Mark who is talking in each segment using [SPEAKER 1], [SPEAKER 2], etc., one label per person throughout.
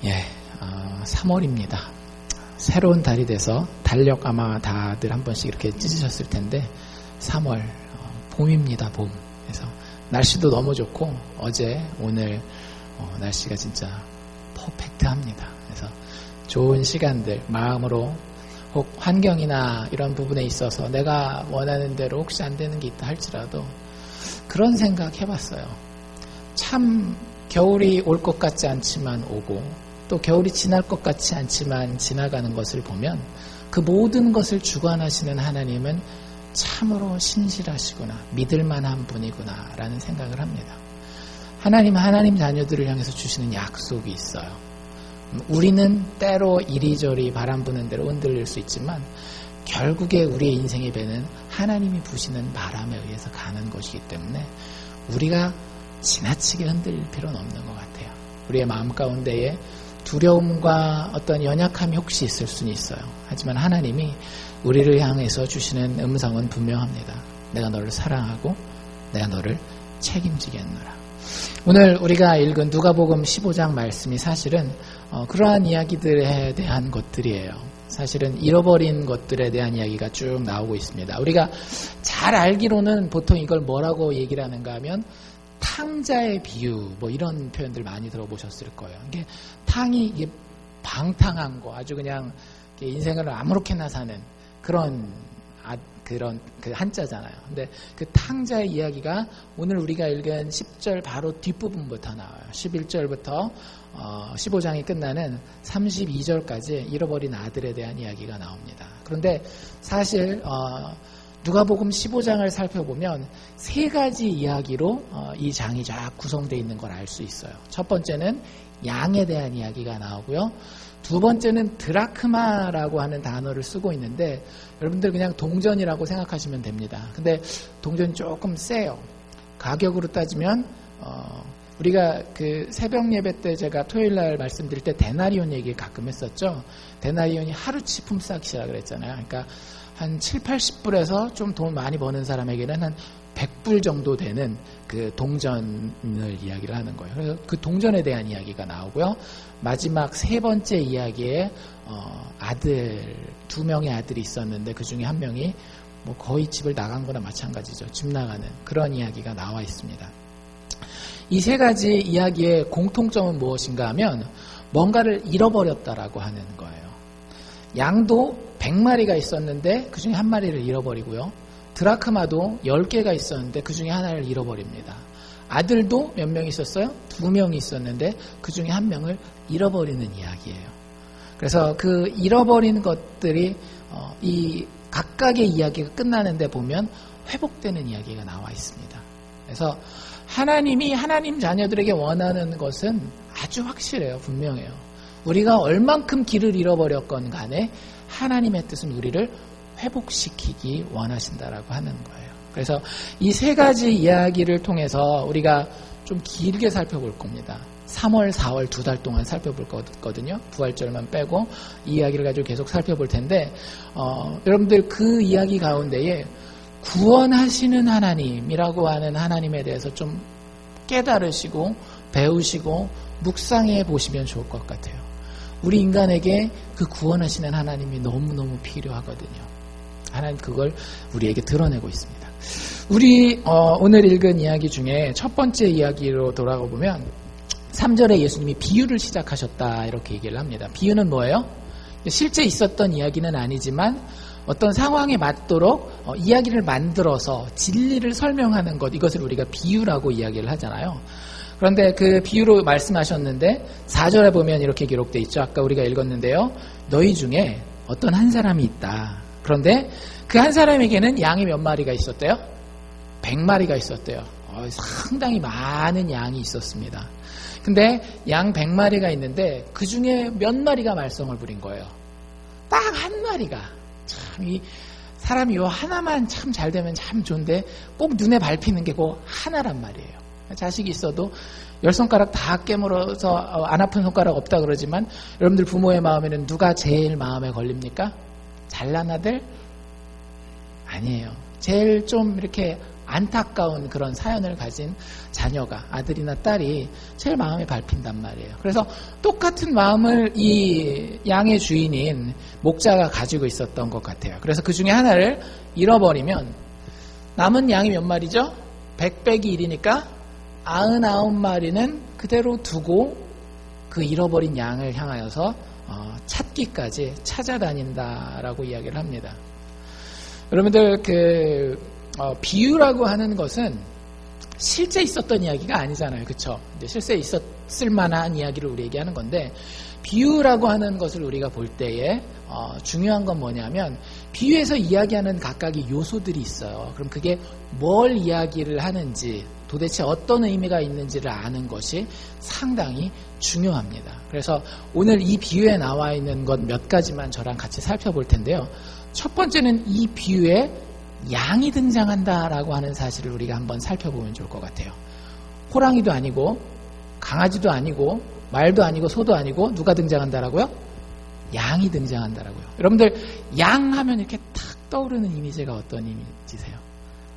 [SPEAKER 1] 예, 3월입니다. 새로운 달이 돼서 달력 아마 다들 한 번씩 이렇게 찢으셨을 텐데 3월 봄입니다. 봄. 그래서 날씨도 너무 좋고 어제 오늘 날씨가 진짜 퍼펙트합니다. 그래서 좋은 시간들 마음으로 혹 환경이나 이런 부분에 있어서 내가 원하는 대로 혹시 안 되는 게 있다 할지라도 그런 생각 해봤어요. 참 겨울이 올 것 같지 않지만 오고 또 겨울이 지날 것 같지 않지만 지나가는 것을 보면 그 모든 것을 주관하시는 하나님은 참으로 신실하시구나, 믿을만한 분이구나 라는 생각을 합니다. 하나님 자녀들을 향해서 주시는 약속이 있어요. 우리는 때로 이리저리 바람 부는 대로 흔들릴 수 있지만 결국에 우리의 인생의 배는 하나님이 부시는 바람에 의해서 가는 것이기 때문에 우리가 지나치게 흔들릴 필요는 없는 것 같아요. 우리의 마음 가운데에 두려움과 어떤 연약함이 혹시 있을 수는 있어요. 하지만 하나님이 우리를 향해서 주시는 음성은 분명합니다. 내가 너를 사랑하고 내가 너를 책임지겠노라. 오늘 우리가 읽은 누가복음 15장 말씀이 사실은 그러한 이야기들에 대한 것들이에요. 사실은 잃어버린 것들에 대한 이야기가 쭉 나오고 있습니다. 우리가 잘 알기로는 보통 이걸 뭐라고 얘기를 하는가 하면 탕자의 비유, 뭐 이런 표현들 많이 들어보셨을 거예요. 이게 탕이 이게 방탕한 거, 아주 그냥 인생을 아무렇게나 사는 그런 그 한자잖아요. 근데 그 탕자의 이야기가 오늘 우리가 읽은 10절 바로 뒷부분부터 나와요. 11절부터 15장이 끝나는 32절까지 잃어버린 아들에 대한 이야기가 나옵니다. 그런데 사실 누가복음 15장을 살펴보면 세 가지 이야기로 이 장이 쫙 구성되어 있는 걸 알 수 있어요. 첫 번째는 양에 대한 이야기가 나오고요. 두 번째는 드라크마라고 하는 단어를 쓰고 있는데 여러분들 그냥 동전이라고 생각하시면 됩니다. 근데 동전이 조금 세요. 가격으로 따지면 우리가 그 새벽 예배 때 제가 토요일 날 말씀드릴 때 데나리온 얘기 가끔 했었죠. 데나리온이 하루치 품삯이라 그랬잖아요. 그러니까 한 7, 80불에서 좀 돈 많이 버는 사람에게는 한 100불 정도 되는 그 동전을 이야기를 하는 거예요. 그래서 그 동전에 대한 이야기가 나오고요. 마지막 세 번째 이야기에 아들, 2명의 아들이 있었는데 그 중에 한 명이 뭐 거의 집을 나간 거나 마찬가지죠. 집 나가는 그런 이야기가 나와 있습니다. 이 세 가지 이야기의 공통점은 무엇인가 하면 뭔가를 잃어버렸다라고 하는 거예요. 양도 100마리가 있었는데 그 중에 한 마리를 잃어버리고요. 드라크마도 10개가 있었는데 그 중에 하나를 잃어버립니다. 아들도 몇 명 있었어요? 2명이 있었는데 그 중에 한 명을 잃어버리는 이야기예요. 그래서 그 잃어버린 것들이 이 각각의 이야기가 끝나는데 보면 회복되는 이야기가 나와 있습니다. 그래서 하나님이 하나님 자녀들에게 원하는 것은 아주 확실해요. 분명해요. 우리가 얼만큼 길을 잃어버렸건 간에 하나님의 뜻은 우리를 회복시키기 원하신다라고 하는 거예요. 그래서 이 세 가지 이야기를 통해서 우리가 좀 길게 살펴볼 겁니다. 3월, 4월 2달 동안 살펴볼 거거든요. 부활절만 빼고 이 이야기를 가지고 계속 살펴볼 텐데 여러분들 그 이야기 가운데에 구원하시는 하나님이라고 하는 하나님에 대해서 좀 깨달으시고 배우시고 묵상해 보시면 좋을 것 같아요. 우리 인간에게 그 구원하시는 하나님이 너무너무 필요하거든요. 하나님 그걸 우리에게 드러내고 있습니다. 우리 오늘 읽은 이야기 중에 첫 번째 이야기로 돌아가 보면 3절에 예수님이 비유를 시작하셨다 이렇게 얘기를 합니다. 비유는 뭐예요? 실제 있었던 이야기는 아니지만 어떤 상황에 맞도록 이야기를 만들어서 진리를 설명하는 것, 이것을 우리가 비유라고 이야기를 하잖아요. 그런데 그 비유로 말씀하셨는데 4절에 보면 이렇게 기록되어 있죠. 아까 우리가 읽었는데요. 너희 중에 어떤 한 사람이 있다. 그런데 그 한 사람에게는 양이 몇 마리가 있었대요? 100마리가 있었대요. 상당히 많은 양이 있었습니다. 근데 양 100마리가 있는데 그 중에 몇 마리가 말썽을 부린 거예요. 딱 한 마리가. 참 이 사람이 요 하나만 참 잘 되면 참 좋은데 꼭 눈에 밟히는 게 그 하나란 말이에요. 자식이 있어도 10손가락 다 깨물어서 안 아픈 손가락 없다 그러지만 여러분들 부모의 마음에는 누가 제일 마음에 걸립니까? 잘난 아들? 아니에요. 제일 좀 이렇게 안타까운 그런 사연을 가진 자녀가, 아들이나 딸이 제일 마음에 밟힌단 말이에요. 그래서 똑같은 마음을 이 양의 주인인 목자가 가지고 있었던 것 같아요. 그래서 그 중에 하나를 잃어버리면 남은 양이 몇 마리죠? 100 빼기 1이니까 99마리는 그대로 두고 그 잃어버린 양을 향하여서 찾기까지 찾아다닌다라고 이야기를 합니다. 여러분들 비유라고 하는 것은 실제 있었던 이야기가 아니잖아요. 그렇죠? 실제 있었을 만한 이야기를 우리에게 하는 건데, 비유라고 하는 것을 우리가 볼 때에 중요한 건 뭐냐면 비유에서 이야기하는 각각의 요소들이 있어요. 그럼 그게 뭘 이야기를 하는지, 도대체 어떤 의미가 있는지를 아는 것이 상당히 중요합니다. 그래서 오늘 이 비유에 나와 있는 것 몇 가지만 저랑 같이 살펴볼 텐데요. 첫 번째는 이 비유에 양이 등장한다라고 하는 사실을 우리가 한번 살펴보면 좋을 것 같아요. 호랑이도 아니고 강아지도 아니고 말도 아니고 소도 아니고 누가 등장한다라고요? 양이 등장한다라고요. 여러분들 양 하면 이렇게 탁 떠오르는 이미지가 어떤 이미지세요?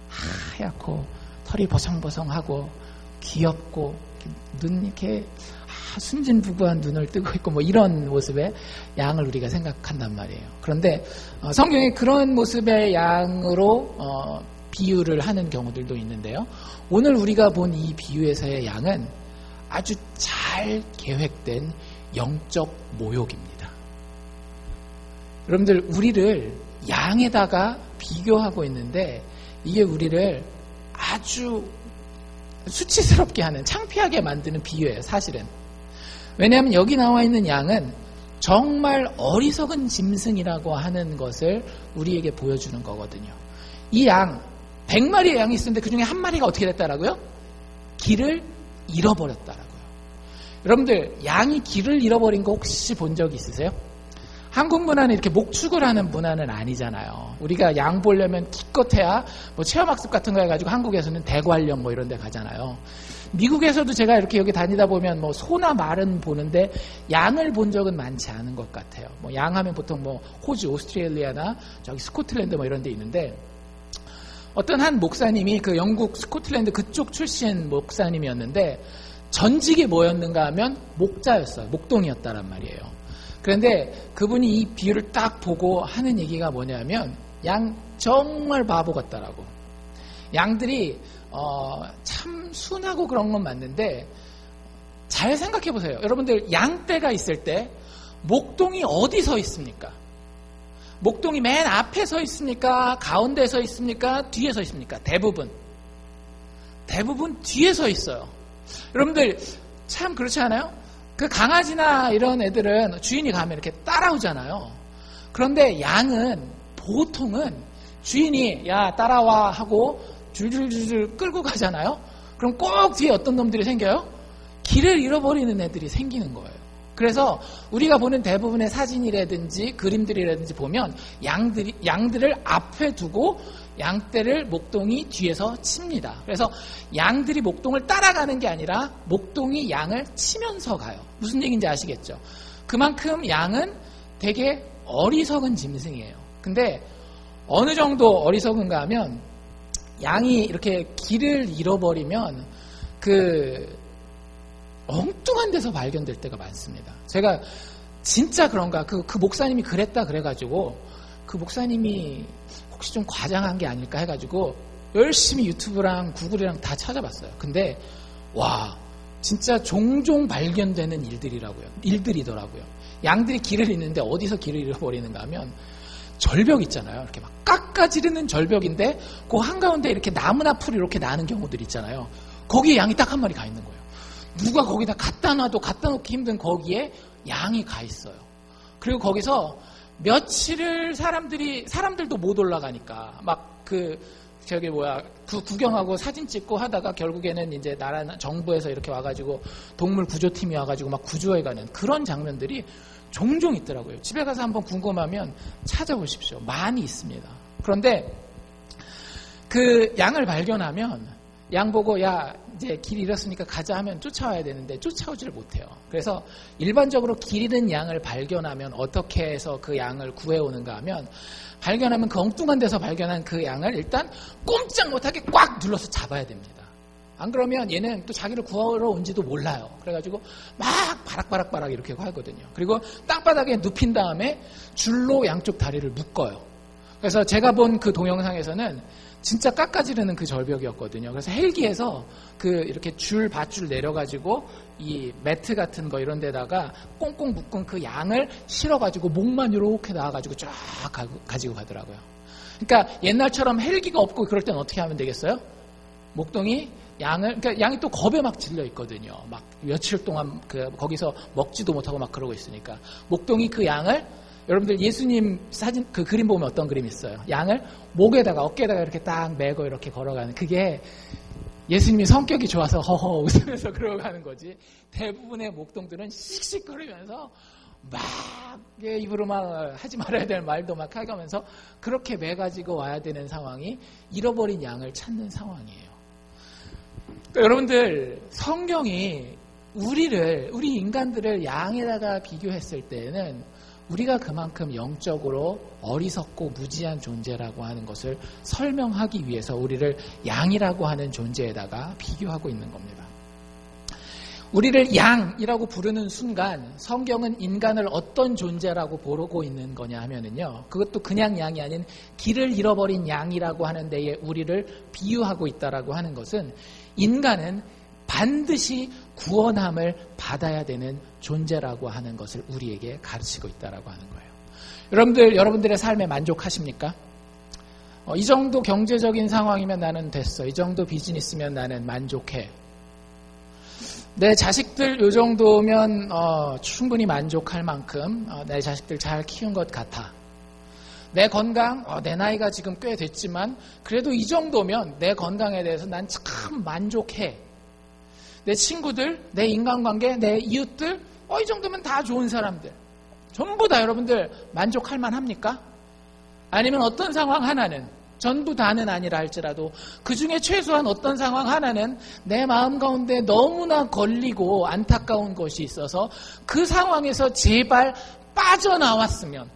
[SPEAKER 1] 하얗고 털이 버성버성하고 귀엽고 눈 이렇게 순진부부한 눈을 뜨고 있고 뭐 이런 모습의 양을 우리가 생각한단 말이에요. 그런데 성경에 그런 모습의 양으로 비유를 하는 경우들도 있는데요. 오늘 우리가 본 이 비유에서의 양은 아주 잘 계획된 영적 모욕입니다. 여러분들 우리를 양에다가 비교하고 있는데 이게 우리를 아주 수치스럽게 하는, 창피하게 만드는 비유예요, 사실은. 왜냐하면 여기 나와 있는 양은 정말 어리석은 짐승이라고 하는 것을 우리에게 보여주는 거거든요. 이 양, 100마리의 양이 있었는데 그 중에 한 마리가 어떻게 됐다라고요? 길을 잃어버렸다라고요. 여러분들 양이 길을 잃어버린 거 혹시 본 적 있으세요? 한국 문화는 이렇게 목축을 하는 문화는 아니잖아요. 우리가 양 보려면 기껏해야 뭐 체험학습 같은 거 해가지고 한국에서는 대관령 뭐 이런 데 가잖아요. 미국에서도 제가 이렇게 여기 다니다 보면 뭐 소나 말은 보는데 양을 본 적은 많지 않은 것 같아요. 뭐 양 하면 보통 뭐 호주, 오스트레일리아나 저기 스코틀랜드 뭐 이런 데 있는데, 어떤 한 목사님이 그 영국 스코틀랜드 그쪽 출신 목사님이었는데 전직이 뭐였는가 하면 목자였어요. 목동이었다란 말이에요. 그런데 그분이 이 비유를 딱 보고 하는 얘기가 뭐냐면 양 정말 바보 같다라고. 양들이 참 순하고 그런 건 맞는데 잘 생각해 보세요. 여러분들 양떼가 있을 때 목동이 어디 서 있습니까? 목동이 맨 앞에 서 있습니까? 가운데 서 있습니까? 뒤에 서 있습니까? 대부분 뒤에 서 있어요. 여러분들 참 그렇지 않아요? 그 강아지나 이런 애들은 주인이 가면 이렇게 따라오잖아요. 그런데 양은 보통은 주인이 야 따라와 하고 줄줄줄줄 끌고 가잖아요. 그럼 꼭 뒤에 어떤 놈들이 생겨요? 길을 잃어버리는 애들이 생기는 거예요. 그래서 우리가 보는 대부분의 사진이라든지 그림들이라든지 보면 양들을 앞에 두고 양떼를 목동이 뒤에서 칩니다. 그래서 양들이 목동을 따라가는 게 아니라 목동이 양을 치면서 가요. 무슨 얘기인지 아시겠죠? 그만큼 양은 되게 어리석은 짐승이에요. 근데 어느 정도 어리석은가 하면 양이 이렇게 길을 잃어버리면 엉뚱한 데서 발견될 때가 많습니다. 제가 진짜 그런가 그 목사님이 그랬다 그래가지고 그 목사님이 혹시 좀 과장한 게 아닐까 해가지고 열심히 유튜브랑 구글이랑 다 찾아봤어요. 근데 와 진짜 종종 발견되는 일들이더라고요. 양들이 길을 잃는데 어디서 길을 잃어버리는가 하면 절벽 있잖아요. 이렇게 막 깎아지르는 절벽인데 그 한가운데 이렇게 나무나 풀이 이렇게 나는 경우들 있잖아요. 거기에 양이 딱 한 마리 가 있는 거예요. 누가 거기다 갖다 놔도 갖다 놓기 힘든 거기에 양이 가 있어요. 그리고 거기서 며칠을 사람들도 못 올라가니까 막 구경하고 사진 찍고 하다가 결국에는 이제 정부에서 이렇게 와가지고 동물 구조팀이 와가지고 막 구조해가는 그런 장면들이 종종 있더라고요. 집에 가서 한번 궁금하면 찾아보십시오. 많이 있습니다. 그런데 그 양을 발견하면 양 보고 야 이제 길 잃었으니까 가자 하면 쫓아와야 되는데 쫓아오지를 못해요. 그래서 일반적으로 길 잃은 양을 발견하면 어떻게 해서 그 양을 구해오는가 하면 발견하면 그 엉뚱한 데서 발견한 그 양을 일단 꼼짝 못하게 꽉 눌러서 잡아야 됩니다. 안 그러면 얘는 또 자기를 구하러 온지도 몰라요. 그래가지고 막 바락바락 이렇게 하거든요. 그리고 땅바닥에 눕힌 다음에 줄로 양쪽 다리를 묶어요. 그래서 제가 본 그 동영상에서는 진짜 깎아지르는 그 절벽이었거든요. 그래서 헬기에서 그 이렇게 밧줄 내려가지고 이 매트 같은 거 이런 데다가 꽁꽁 묶은 그 양을 실어가지고 목만 이렇게 나와가지고 쫙 가지고 가더라고요. 그러니까 옛날처럼 헬기가 없고 그럴 땐 어떻게 하면 되겠어요? 목동이 그러니까 양이 또 겁에 막 질려 있거든요. 막 며칠 동안 거기서 먹지도 못하고 막 그러고 있으니까. 목동이 그 양을, 여러분들 예수님 사진, 그 그림 보면 어떤 그림이 있어요? 양을 목에다가, 어깨에다가 이렇게 딱 메고 이렇게 걸어가는, 그게 예수님이 성격이 좋아서 허허 웃으면서 그러고 가는 거지. 대부분의 목동들은 씩씩거리면서 막 입으로 막 하지 말아야 될 말도 막 하면서 그렇게 매가지고 와야 되는 상황이 잃어버린 양을 찾는 상황이에요. 그러니까 여러분들, 성경이 우리 인간들을 양에다가 비교했을 때는 우리가 그만큼 영적으로 어리석고 무지한 존재라고 하는 것을 설명하기 위해서 우리를 양이라고 하는 존재에다가 비교하고 있는 겁니다. 우리를 양이라고 부르는 순간 성경은 인간을 어떤 존재라고 부르고 있는 거냐 하면은요, 그것도 그냥 양이 아닌 길을 잃어버린 양이라고 하는 데에 우리를 비유하고 있다라고 하는 것은 인간은 반드시 구원함을 받아야 되는 존재라고 하는 것을 우리에게 가르치고 있다라고 하는 거예요. 여러분들의 삶에 만족하십니까? 이 정도 경제적인 상황이면 나는 됐어. 이 정도 비즈니스면 나는 만족해. 내 자식들 이 정도면 충분히 만족할 만큼 내 자식들 잘 키운 것 같아. 내 건강, 내 나이가 지금 꽤 됐지만 그래도 이 정도면 내 건강에 대해서 난 참 만족해. 내 친구들, 내 인간관계, 내 이웃들, 이 정도면 다 좋은 사람들. 전부 다 여러분들 만족할 만합니까? 아니면 어떤 상황 하나는, 전부 다는 아니라 할지라도 그 중에 최소한 어떤 상황 하나는 내 마음 가운데 너무나 걸리고 안타까운 것이 있어서 그 상황에서 제발 빠져나왔으면,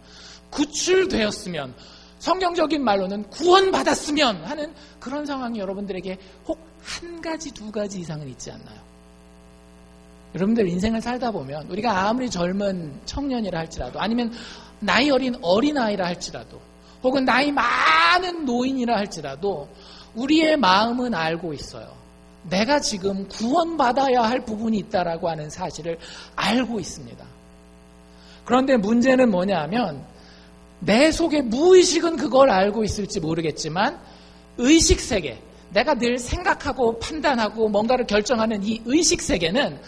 [SPEAKER 1] 구출되었으면, 성경적인 말로는 구원받았으면 하는 그런 상황이 여러분들에게 혹 한 가지, 두 가지 이상은 있지 않나요? 여러분들 인생을 살다 보면 우리가 아무리 젊은 청년이라 할지라도, 아니면 나이 어린 어린아이라 할지라도, 혹은 나이 많은 노인이라 할지라도 우리의 마음은 알고 있어요. 내가 지금 구원받아야 할 부분이 있다라고 하는 사실을 알고 있습니다. 그런데 문제는 뭐냐 하면 내 속에 무의식은 그걸 알고 있을지 모르겠지만 의식세계, 내가 늘 생각하고 판단하고 뭔가를 결정하는 이 의식세계는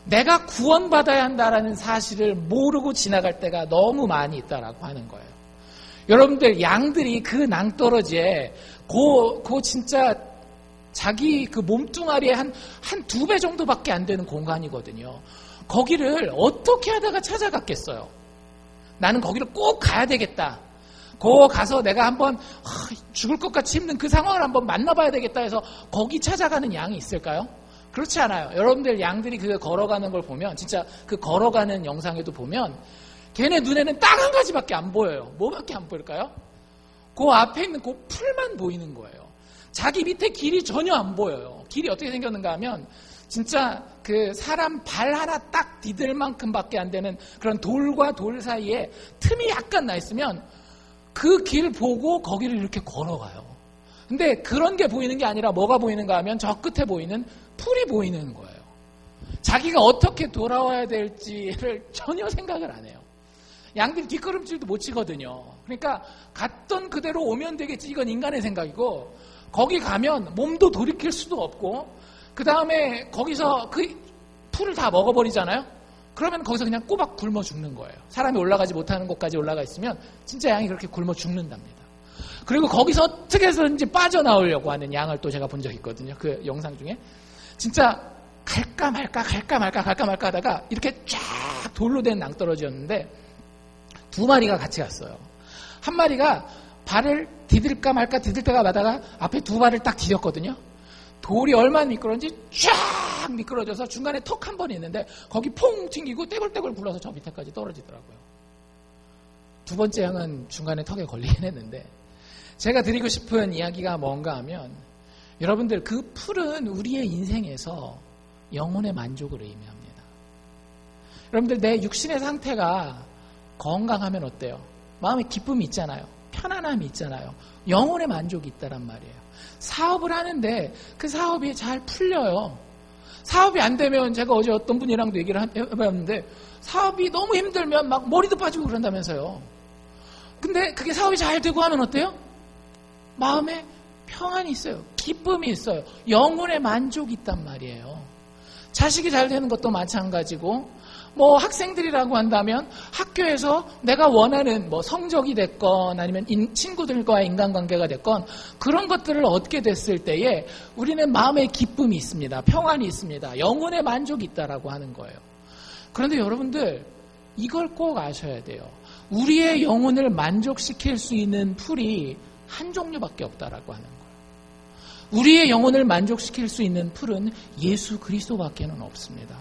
[SPEAKER 1] 내가 구원받아야 한다라는 사실을 모르고 지나갈 때가 너무 많이 있다라고 하는 거예요. 여러분들, 양들이 그 낭떠러지에 진짜 자기 그 몸뚱아리의 한 2배 정도밖에 안 되는 공간이거든요. 거기를 어떻게 하다가 찾아갔겠어요? 나는 거기를 꼭 가야 되겠다. 거 가서 내가 한번 죽을 것 같이 힘든 그 상황을 한번 만나봐야 되겠다 해서 거기 찾아가는 양이 있을까요? 그렇지 않아요. 여러분들, 양들이 그 걸어가는 걸 보면, 진짜 그 걸어가는 영상에도 보면 걔네 눈에는 딱 한 가지밖에 안 보여요. 뭐밖에 안 보일까요? 그 앞에 있는 그 풀만 보이는 거예요. 자기 밑에 길이 전혀 안 보여요. 길이 어떻게 생겼는가 하면 진짜 그 사람 발 하나 딱 디딜 만큼밖에 안 되는 그런 돌과 돌 사이에 틈이 약간 나 있으면 그 길 보고 거기를 이렇게 걸어가요. 근데 그런 게 보이는 게 아니라 뭐가 보이는가 하면 저 끝에 보이는 풀이 보이는 거예요. 자기가 어떻게 돌아와야 될지를 전혀 생각을 안 해요. 양들이 뒷걸음질도 못 치거든요. 그러니까 갔던 그대로 오면 되겠지, 이건 인간의 생각이고, 거기 가면 몸도 돌이킬 수도 없고, 그 다음에 거기서 그 풀을 다 먹어버리잖아요. 그러면 거기서 그냥 꼬박 굶어 죽는 거예요. 사람이 올라가지 못하는 곳까지 올라가 있으면 진짜 양이 그렇게 굶어 죽는답니다. 그리고 거기서 어떻게 해서든지 빠져나오려고 하는 양을 또 제가 본 적이 있거든요. 그 영상 중에. 진짜 갈까 말까 하다가 이렇게 쫙 돌로 된 낭떠러지였는데 2마리가 같이 갔어요. 한 마리가 발을 디딜까 말까 디딜 때가 마다가 앞에 2발을 딱 디뎠거든요. 돌이 얼마나 미끄러운지 쫙 미끄러져서 중간에 턱 한 번 있는데 거기 퐁 튕기고 떼굴떼굴 굴러서 저 밑에까지 떨어지더라고요. 두 번째 양은 중간에 턱에 걸리긴 했는데, 제가 드리고 싶은 이야기가 뭔가 하면, 여러분들 그 풀은 우리의 인생에서 영혼의 만족을 의미합니다. 여러분들 내 육신의 상태가 건강하면 어때요? 마음에 기쁨이 있잖아요. 편안함이 있잖아요. 영혼의 만족이 있다란 말이에요. 사업을 하는데 그 사업이 잘 풀려요. 사업이 안 되면, 제가 어제 어떤 분이랑도 얘기를 해봤는데 사업이 너무 힘들면 막 머리도 빠지고 그런다면서요. 근데 그게 사업이 잘 되고 하면 어때요? 마음에 평안이 있어요. 기쁨이 있어요. 영혼의 만족이 있단 말이에요. 자식이 잘 되는 것도 마찬가지고, 뭐 학생들이라고 한다면 학교에서 내가 원하는 뭐 성적이 됐건 아니면 친구들과의 인간관계가 됐건 그런 것들을 얻게 됐을 때에 우리는 마음의 기쁨이 있습니다. 평안이 있습니다. 영혼의 만족이 있다라고 하는 거예요. 그런데 여러분들 이걸 꼭 아셔야 돼요. 우리의 영혼을 만족시킬 수 있는 풀이 한 종류밖에 없다라고 하는 거예요. 우리의 영혼을 만족시킬 수 있는 풀은 예수 그리스도밖에는 없습니다.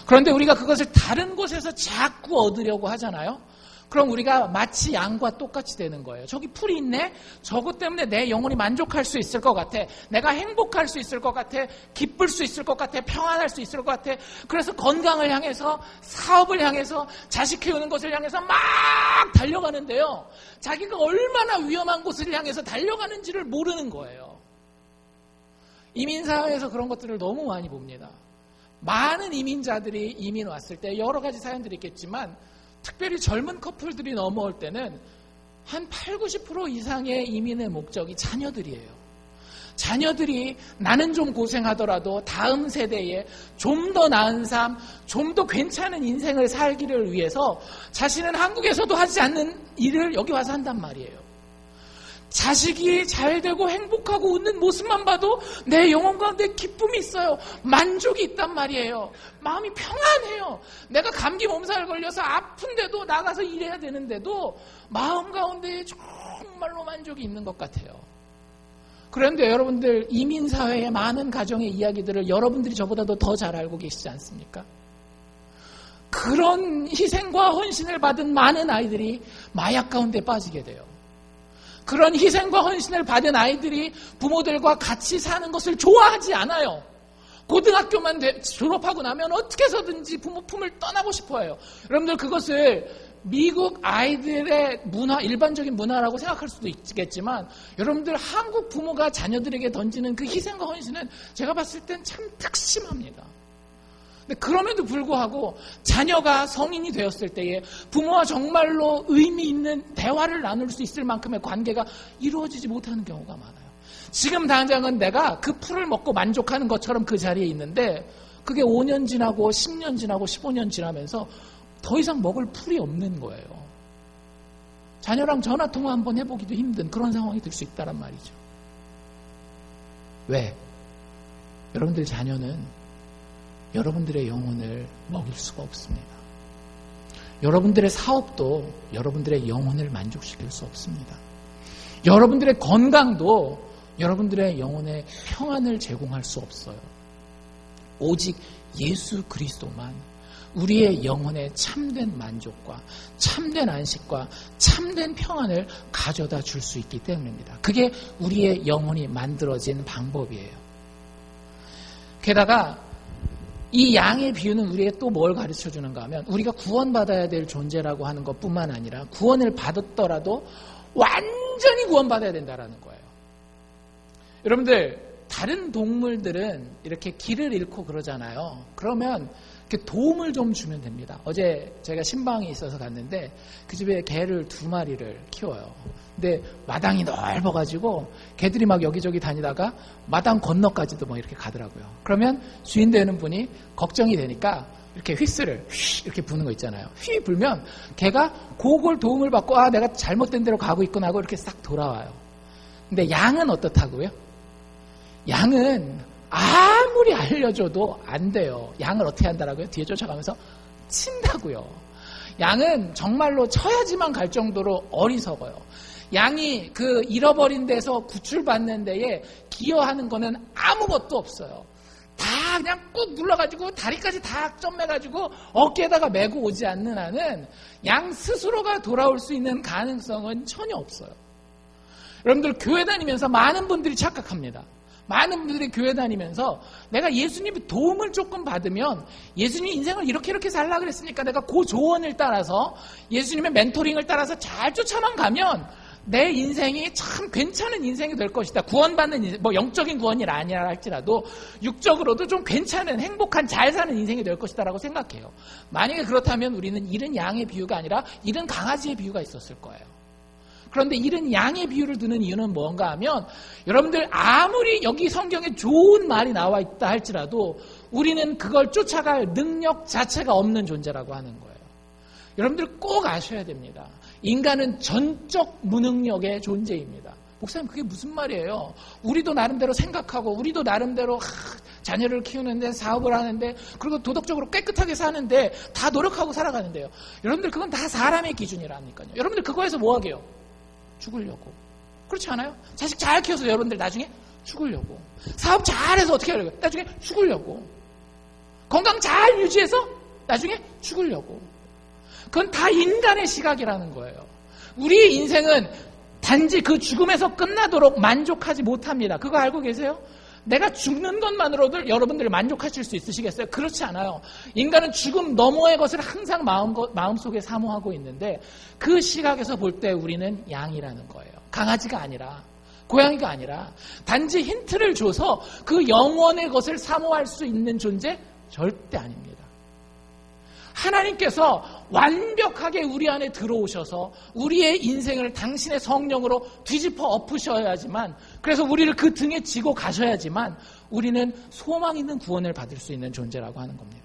[SPEAKER 1] 그런데 우리가 그것을 다른 곳에서 자꾸 얻으려고 하잖아요. 그럼 우리가 마치 양과 똑같이 되는 거예요. 저기 풀이 있네? 저것 때문에 내 영혼이 만족할 수 있을 것 같아. 내가 행복할 수 있을 것 같아. 기쁠 수 있을 것 같아. 평안할 수 있을 것 같아. 그래서 건강을 향해서, 사업을 향해서, 자식 키우는 것을 향해서 막 달려가는데요. 자기가 얼마나 위험한 곳을 향해서 달려가는지를 모르는 거예요. 이민사회에서 그런 것들을 너무 많이 봅니다. 많은 이민자들이 이민 왔을 때 여러 가지 사연들이 있겠지만 특별히 젊은 커플들이 넘어올 때는 한 80-90% 이상의 이민의 목적이 자녀들이에요. 자녀들이 나는 좀 고생하더라도 다음 세대에 좀 더 나은 삶, 좀 더 괜찮은 인생을 살기를 위해서 자신은 한국에서도 하지 않는 일을 여기 와서 한단 말이에요. 자식이 잘 되고 행복하고 웃는 모습만 봐도 내 영혼 가운데 기쁨이 있어요. 만족이 있단 말이에요. 마음이 평안해요. 내가 감기 몸살 걸려서 아픈데도 나가서 일해야 되는데도 마음 가운데 정말로 만족이 있는 것 같아요. 그런데 여러분들 이민사회의 많은 가정의 이야기들을 여러분들이 저보다도 더 잘 알고 계시지 않습니까? 그런 희생과 헌신을 받은 많은 아이들이 마약 가운데 빠지게 돼요. 그런 희생과 헌신을 받은 아이들이 부모들과 같이 사는 것을 좋아하지 않아요. 고등학교만 졸업하고 나면 어떻게 해서든지 부모 품을 떠나고 싶어해요. 여러분들 그것을 미국 아이들의 문화, 일반적인 문화라고 생각할 수도 있겠지만 여러분들 한국 부모가 자녀들에게 던지는 그 희생과 헌신은 제가 봤을 땐 참 특심합니다. 근데 그럼에도 불구하고 자녀가 성인이 되었을 때에 부모와 정말로 의미 있는 대화를 나눌 수 있을 만큼의 관계가 이루어지지 못하는 경우가 많아요. 지금 당장은 내가 그 풀을 먹고 만족하는 것처럼 그 자리에 있는데 그게 5년 지나고 10년 지나고 15년 지나면서 더 이상 먹을 풀이 없는 거예요. 자녀랑 전화통화 한번 해보기도 힘든 그런 상황이 될 수 있다란 말이죠. 왜? 여러분들 자녀는 여러분들의 영혼을 먹일 수가 없습니다. 여러분들의 사업도 여러분들의 영혼을 만족시킬 수 없습니다. 여러분들의 건강도 여러분들의 영혼의 평안을 제공할 수 없어요. 오직 예수 그리스도만 우리의 영혼의 참된 만족과 참된 안식과 참된 평안을 가져다 줄 수 있기 때문입니다. 그게 우리의 영혼이 만들어진 방법이에요. 게다가 이 양의 비유는 우리에게 또 뭘 가르쳐 주는가 하면 우리가 구원받아야 될 존재라고 하는 것뿐만 아니라 구원을 받았더라도 완전히 구원받아야 된다는 거예요. 여러분들 다른 동물들은 이렇게 길을 잃고 그러잖아요. 그러면 이렇게 도움을 좀 주면 됩니다. 어제 제가 신방에 있어서 갔는데 그 집에 개를 2마리를 키워요. 근데 마당이 넓어가지고 개들이 막 여기저기 다니다가 마당 건너까지도 뭐 이렇게 가더라고요. 그러면 주인 되는 분이 걱정이 되니까 이렇게 휘스를 이렇게 부는 거 있잖아요. 휘 불면 개가 그걸 도움을 받고 아 내가 잘못된 데로 가고 있구나 하고 이렇게 싹 돌아와요. 근데 양은 어떻다고요? 양은 아무리 알려줘도 안 돼요. 양을 어떻게 한다라고요? 뒤에 쫓아가면서 친다고요. 양은 정말로 쳐야지만 갈 정도로 어리석어요. 양이 그 잃어버린 데서 구출받는 데에 기여하는 거는 아무것도 없어요. 다 그냥 꾹 눌러가지고 다리까지 다 점매가지고 어깨에다가 메고 오지 않는 한은 양 스스로가 돌아올 수 있는 가능성은 전혀 없어요. 여러분들 교회 다니면서 많은 분들이 착각합니다. 많은 분들이 교회 다니면서 내가 예수님의 도움을 조금 받으면 예수님이 인생을 이렇게 살라 그랬으니까 내가 그 조언을 따라서 예수님의 멘토링을 따라서 잘 쫓아만 가면 내 인생이 참 괜찮은 인생이 될 것이다. 구원받는 인생, 뭐 영적인 구원이 아니라 할지라도 육적으로도 좀 괜찮은 행복한 잘 사는 인생이 될 것이다 라고 생각해요. 만약에 그렇다면 우리는 잃은 양의 비유가 아니라 잃은 강아지의 비유가 있었을 거예요. 그런데 잃은 양의 비유를 드는 이유는 뭔가 하면 여러분들 아무리 여기 성경에 좋은 말이 나와 있다 할지라도 우리는 그걸 쫓아갈 능력 자체가 없는 존재라고 하는 거예요. 여러분들 꼭 아셔야 됩니다. 인간은 전적 무능력의 존재입니다. 목사님 그게 무슨 말이에요? 우리도 나름대로 생각하고 우리도 나름대로 자녀를 키우는데 사업을 하는데 그리고 도덕적으로 깨끗하게 사는데 다 노력하고 살아가는데요. 여러분들 그건 다 사람의 기준이라니까요. 여러분들 그거에서 뭐 하게요? 죽으려고. 그렇지 않아요? 자식 잘 키워서 여러분들 나중에 죽으려고. 사업 잘해서 어떻게 하려고? 나중에 죽으려고. 건강 잘 유지해서 나중에 죽으려고. 그건 다 인간의 시각이라는 거예요. 우리의 인생은 단지 그 죽음에서 끝나도록 만족하지 못합니다. 그거 알고 계세요? 내가 죽는 것만으로도 여러분들이 만족하실 수 있으시겠어요? 그렇지 않아요. 인간은 죽음 너머의 것을 항상 마음속에 사모하고 있는데 그 시각에서 볼 때 우리는 양이라는 거예요. 강아지가 아니라 고양이가 아니라 단지 힌트를 줘서 그 영원의 것을 사모할 수 있는 존재? 절대 아닙니다. 하나님께서 완벽하게 우리 안에 들어오셔서 우리의 인생을 당신의 성령으로 뒤집어 엎으셔야지만, 그래서 우리를 그 등에 지고 가셔야지만 우리는 소망 있는 구원을 받을 수 있는 존재라고 하는 겁니다.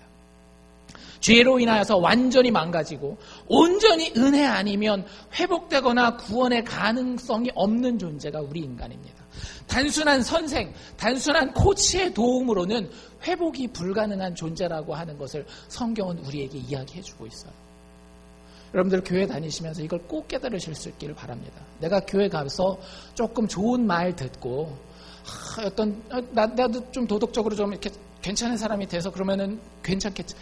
[SPEAKER 1] 죄로 인하여서 완전히 망가지고 온전히 은혜 아니면 회복되거나 구원의 가능성이 없는 존재가 우리 인간입니다. 단순한 선생, 단순한 코치의 도움으로는 회복이 불가능한 존재라고 하는 것을 성경은 우리에게 이야기해주고 있어요. 여러분들 교회 다니시면서 이걸 꼭 깨달으실 수 있기를 바랍니다. 내가 교회 가서 조금 좋은 말 듣고 나도 좀 도덕적으로 좀 이렇게 괜찮은 사람이 돼서 그러면은 괜찮겠지.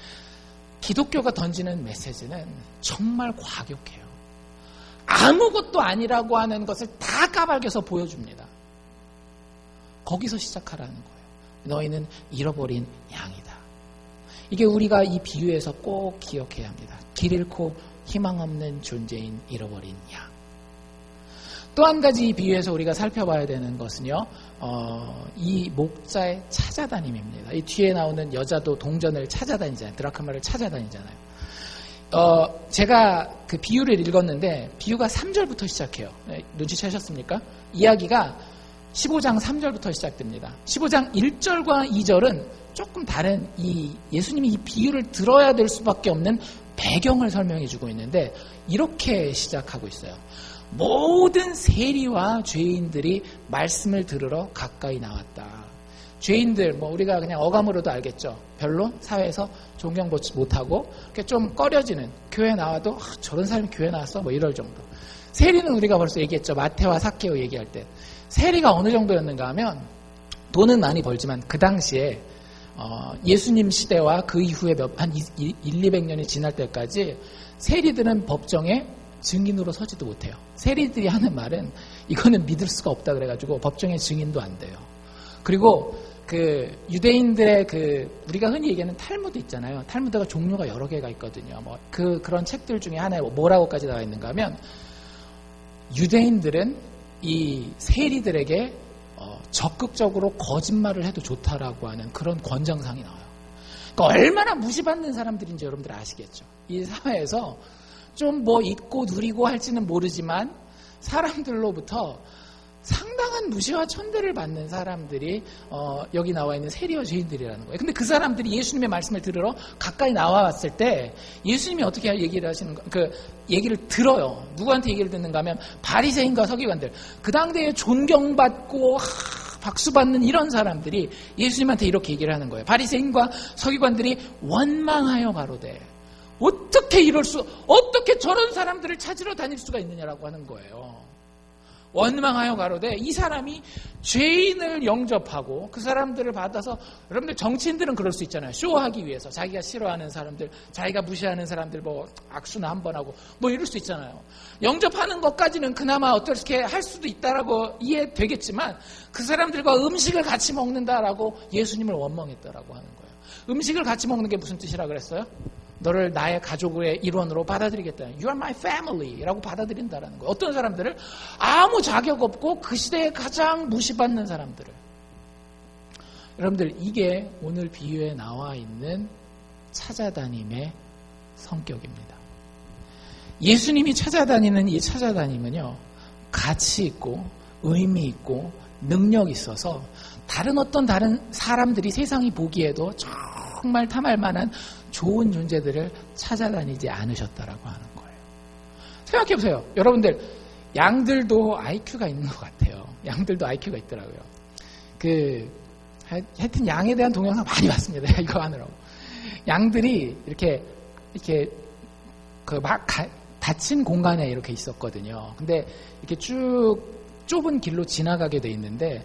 [SPEAKER 1] 기독교가 던지는 메시지는 정말 과격해요. 아무것도 아니라고 하는 것을 다 까발겨서 보여줍니다. 거기서 시작하라는 거예요. 너희는 잃어버린 양이다. 이게 우리가 이 비유에서 꼭 기억해야 합니다. 길 잃고 희망 없는 존재인 잃어버린 양. 또 한 가지 이 비유에서 우리가 살펴봐야 되는 것은요, 이 목자의 찾아다님입니다. 이 뒤에 나오는 여자도 동전을 찾아다니잖아요. 드라크마를 찾아다니잖아요. 제가 그 비유를 읽었는데 비유가 3절부터 시작해요. 눈치채셨습니까? 이야기가 15장 3절부터 시작됩니다. 15장 1절과 2절은 조금 다른 예수님이 이 비유를 들어야 될 수밖에 없는 배경을 설명해 주고 있는데 이렇게 시작하고 있어요. 모든 세리와 죄인들이 말씀을 들으러 가까이 나왔다. 죄인들, 우리가 그냥 어감으로도 알겠죠. 별로 사회에서 존경받지 못하고 좀 꺼려지는, 교회 나와도 저런 사람이 교회 나왔어? 이럴 정도. 세리는 우리가 벌써 얘기했죠. 마태와 삭개오 얘기할 때. 세리가 어느 정도였는가 하면 돈은 많이 벌지만 그 당시에 예수님 시대와 그 이후에 한 200년이 지날 때까지 세리들은 법정에 증인으로 서지도 못해요. 세리들이 하는 말은 이거는 믿을 수가 없다 그래가지고 법정에 증인도 안 돼요. 그리고 그 유대인들의 우리가 흔히 얘기하는 탈무드 있잖아요. 탈무드가 종류가 여러 개가 있거든요. 그런 책들 중에 하나에 뭐라고까지 나와 있는가 하면 유대인들은 이 세리들에게 적극적으로 거짓말을 해도 좋다라고 하는 그런 권장상이 나와요. 그러니까 얼마나 무시받는 사람들인지 여러분들 아시겠죠. 이 사회에서 좀 있고 누리고 할지는 모르지만 사람들로부터 상당한 무시와 천대를 받는 사람들이 여기 나와 있는 세리와 죄인들이라는 거예요. 근데 그 사람들이 예수님의 말씀을 들으러 가까이 나와왔을 때 예수님이 어떻게 얘기를 하시는 얘기를 들어요. 누구한테 얘기를 듣는가 하면 바리새인과 서기관들, 그 당대에 존경받고 박수받는 이런 사람들이 예수님한테 이렇게 얘기를 하는 거예요. 바리새인과 서기관들이 원망하여 가로되 어떻게 저런 사람들을 찾으러 다닐 수가 있느냐라고 하는 거예요. 원망하여 가로되 이 사람이 죄인을 영접하고 그 사람들을 받아서, 여러분들 정치인들은 그럴 수 있잖아요. 쇼하기 위해서 자기가 싫어하는 사람들, 자기가 무시하는 사람들 뭐 악수나 한번 하고 뭐 이럴 수 있잖아요. 영접하는 것까지는 그나마 어떻게 할 수도 있다라고 이해되겠지만 그 사람들과 음식을 같이 먹는다라고 예수님을 원망했다라고 하는 거예요. 음식을 같이 먹는 게 무슨 뜻이라 그랬어요? 너를 나의 가족의 일원으로 받아들이겠다. You are my family 라고 받아들인다라는 거예요. 어떤 사람들을? 아무 자격 없고 그 시대에 가장 무시받는 사람들을. 여러분들, 이게 오늘 비유에 나와 있는 찾아다님의 성격입니다. 예수님이 찾아다니는 이 찾아다님은요, 가치 있고 의미 있고 능력 있어서 다른 사람들이 세상이 보기에도 정말 탐할 만한 좋은 존재들을 찾아다니지 않으셨다라고 하는 거예요. 생각해보세요. 여러분들, 양들도 IQ가 있는 것 같아요. 양들도 IQ가 있더라고요. 하여튼 양에 대한 동영상 많이 봤습니다. 이거 하느라고. 양들이 이렇게 닫힌 공간에 이렇게 있었거든요. 근데 이렇게 쭉 좁은 길로 지나가게 돼 있는데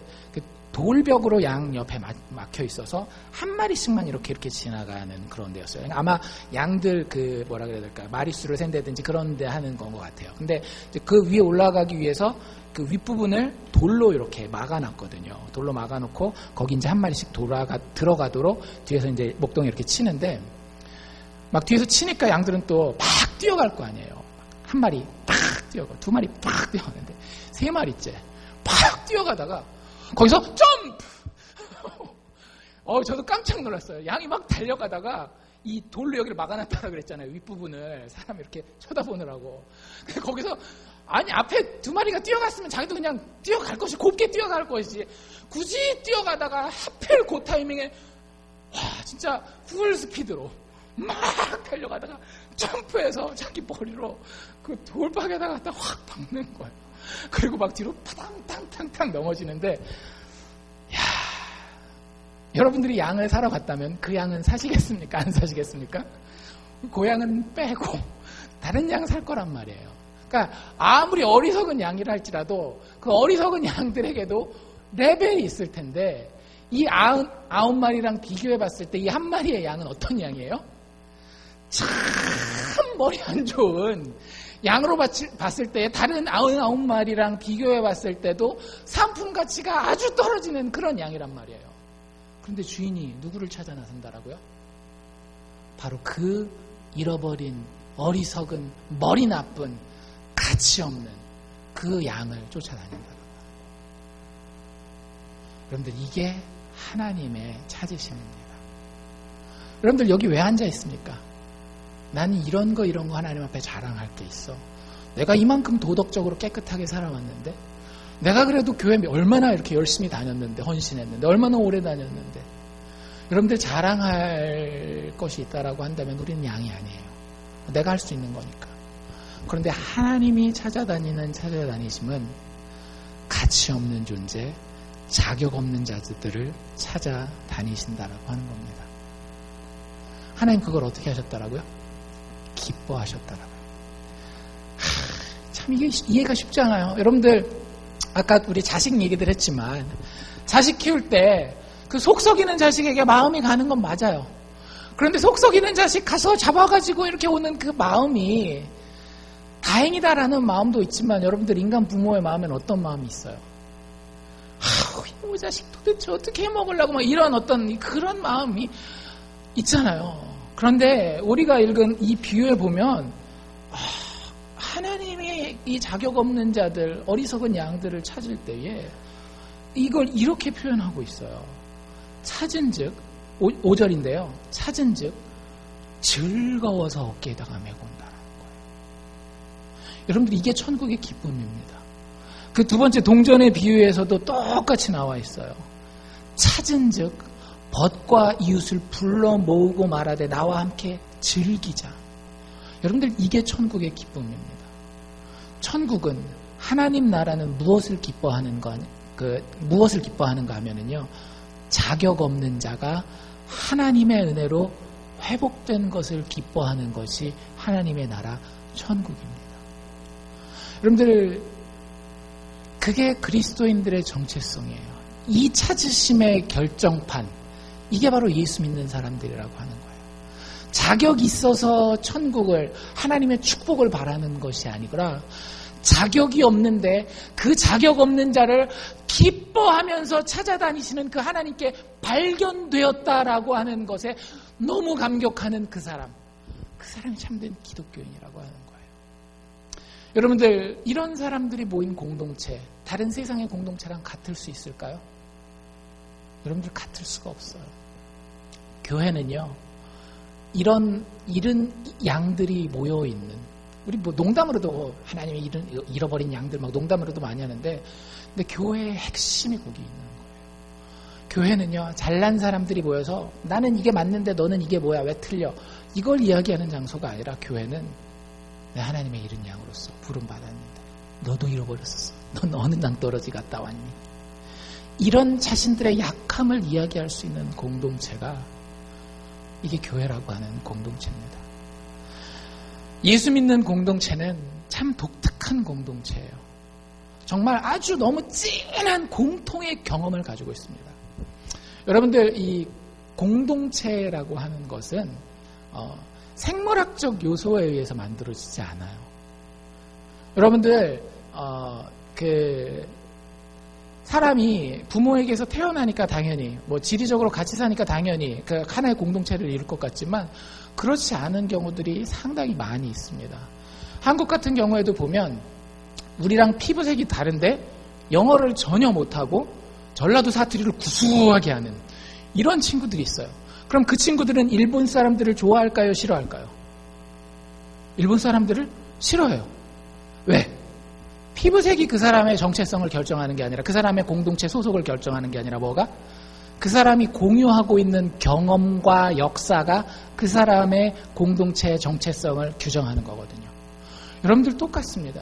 [SPEAKER 1] 돌벽으로 양 옆에 막혀 있어서 한 마리씩만 이렇게 지나가는 그런 데였어요. 아마 양들 뭐라 그래야 될까, 마리수를 센다든지 그런 데 하는 건 것 같아요. 근데 그 위에 올라가기 위해서 그 윗부분을 돌로 이렇게 막아놨거든요. 돌로 막아놓고 거기 이제 한 마리씩 들어가도록 뒤에서 이제 목동이 이렇게 치는데, 막 뒤에서 치니까 양들은 또 막 뛰어갈 거 아니에요. 한 마리 팍 뛰어가고 두 마리 팍 뛰어가는데 세 마리째 팍 뛰어가다가 거기서 점프! 저도 깜짝 놀랐어요. 양이 막 달려가다가 이 돌로 여기를 막아놨다고 그랬잖아요. 윗부분을 사람이 이렇게 쳐다보느라고. 거기서 앞에 두 마리가 뛰어갔으면 자기도 그냥 뛰어갈 것이, 곱게 뛰어갈 것이지, 굳이 뛰어가다가 하필 그 타이밍에 진짜 풀 스피드로 막 달려가다가 점프해서 자기 머리로 그 돌박에다가 갖다 확 박는 거예요. 그리고 막 뒤로 파당탕탕탕 넘어지는데, 여러분들이 양을 사러 갔다면 그 양은 사시겠습니까? 안 사시겠습니까? 그 양은 빼고 다른 양 살 거란 말이에요. 그러니까 아무리 어리석은 양이라 할지라도 그 어리석은 양들에게도 레벨이 있을 텐데, 이 9마리랑 비교해 봤을 때 이 한 마리의 양은 어떤 양이에요? 참 머리 안 좋은 양으로 봤을 때 다른 99마리랑 비교해 봤을 때도 상품 가치가 아주 떨어지는 그런 양이란 말이에요. 그런데 주인이 누구를 찾아 나선다라고요? 바로 그 잃어버린, 어리석은, 머리 나쁜, 가치 없는 그 양을 쫓아다닌다는 거예요. 여러분들, 이게 하나님의 찾으심입니다. 여러분들, 여기 왜 앉아 있습니까? 나는 이런 거 하나님 앞에 자랑할 게 있어. 내가 이만큼 도덕적으로 깨끗하게 살아왔는데, 내가 그래도 교회 얼마나 이렇게 열심히 다녔는데, 헌신했는데, 얼마나 오래 다녔는데, 여러분들 자랑할 것이 있다라고 한다면 우리는 양이 아니에요. 내가 할 수 있는 거니까. 그런데 하나님이 찾아다니심은 가치 없는 존재, 자격 없는 자들을 찾아다니신다라고 하는 겁니다. 하나님 그걸 어떻게 하셨다라고요? 기뻐하셨다라고요. 참 이게 이해가 쉽지 않아요. 여러분들, 아까 우리 자식 얘기들 했지만, 자식 키울 때 그 속썩이는 자식에게 마음이 가는 건 맞아요. 그런데 속썩이는 자식 가서 잡아가지고 이렇게 오는 그 마음이 다행이다라는 마음도 있지만, 여러분들 인간 부모의 마음에는 어떤 마음이 있어요? 이 자식 도대체 어떻게 해먹으려고 막 이런 어떤 그런 마음이 있잖아요. 그런데 우리가 읽은 이 비유에 보면 하나님이 이 자격 없는 자들, 어리석은 양들을 찾을 때에 이걸 이렇게 표현하고 있어요. 찾은즉, 5절인데요. 찾은즉 즐거워서 어깨에다가 메고 온다는 거예요. 여러분들, 이게 천국의 기쁨입니다. 그 두 번째 동전의 비유에서도 똑같이 나와 있어요. 찾은즉 벗과 이웃을 불러 모으고 말하되 나와 함께 즐기자. 여러분들, 이게 천국의 기쁨입니다. 천국은, 하나님 나라는 무엇을 기뻐하는가 하면은요, 자격 없는 자가 하나님의 은혜로 회복된 것을 기뻐하는 것이 하나님의 나라 천국입니다. 여러분들, 그게 그리스도인들의 정체성이에요. 이 찾으심의 결정판, 이게 바로 예수 믿는 사람들이라고 하는 거예요. 자격이 있어서 천국을, 하나님의 축복을 바라는 것이 아니라 자격이 없는데 그 자격 없는 자를 기뻐하면서 찾아다니시는 그 하나님께 발견되었다라고 하는 것에 너무 감격하는 그 사람이 참된 기독교인이라고 하는 거예요. 여러분들, 이런 사람들이 모인 공동체, 다른 세상의 공동체랑 같을 수 있을까요? 여러분들, 같을 수가 없어요. 교회는요, 이런 양들이 모여있는, 우리 뭐 농담으로도 하나님의 잃어버린 양들 막 농담으로도 많이 하는데, 근데 교회의 핵심이 거기 있는 거예요. 교회는요, 잘난 사람들이 모여서 나는 이게 맞는데 너는 이게 뭐야, 왜 틀려, 이걸 이야기하는 장소가 아니라, 교회는 내 하나님의 잃은 양으로서 부름받았는데 너도 잃어버렸었어, 넌 어느 낭떠러지 갔다 왔니, 이런 자신들의 약함을 이야기할 수 있는 공동체가 이게 교회라고 하는 공동체입니다. 예수 믿는 공동체는 참 독특한 공동체예요. 정말 아주 너무 진한 공통의 경험을 가지고 있습니다. 여러분들, 이 공동체라고 하는 것은 생물학적 요소에 의해서 만들어지지 않아요. 여러분들, 사람이 부모에게서 태어나니까 당연히, 뭐 지리적으로 같이 사니까 당연히 그 하나의 공동체를 이룰 것 같지만, 그렇지 않은 경우들이 상당히 많이 있습니다. 한국 같은 경우에도 보면 우리랑 피부색이 다른데 영어를 전혀 못하고 전라도 사투리를 구수하게 하는 이런 친구들이 있어요. 그럼 그 친구들은 일본 사람들을 좋아할까요, 싫어할까요? 일본 사람들을 싫어해요. 왜? 피부색이 그 사람의 정체성을 결정하는 게 아니라, 그 사람의 공동체 소속을 결정하는 게 아니라, 뭐가? 그 사람이 공유하고 있는 경험과 역사가 그 사람의 공동체의 정체성을 규정하는 거거든요. 여러분들 똑같습니다.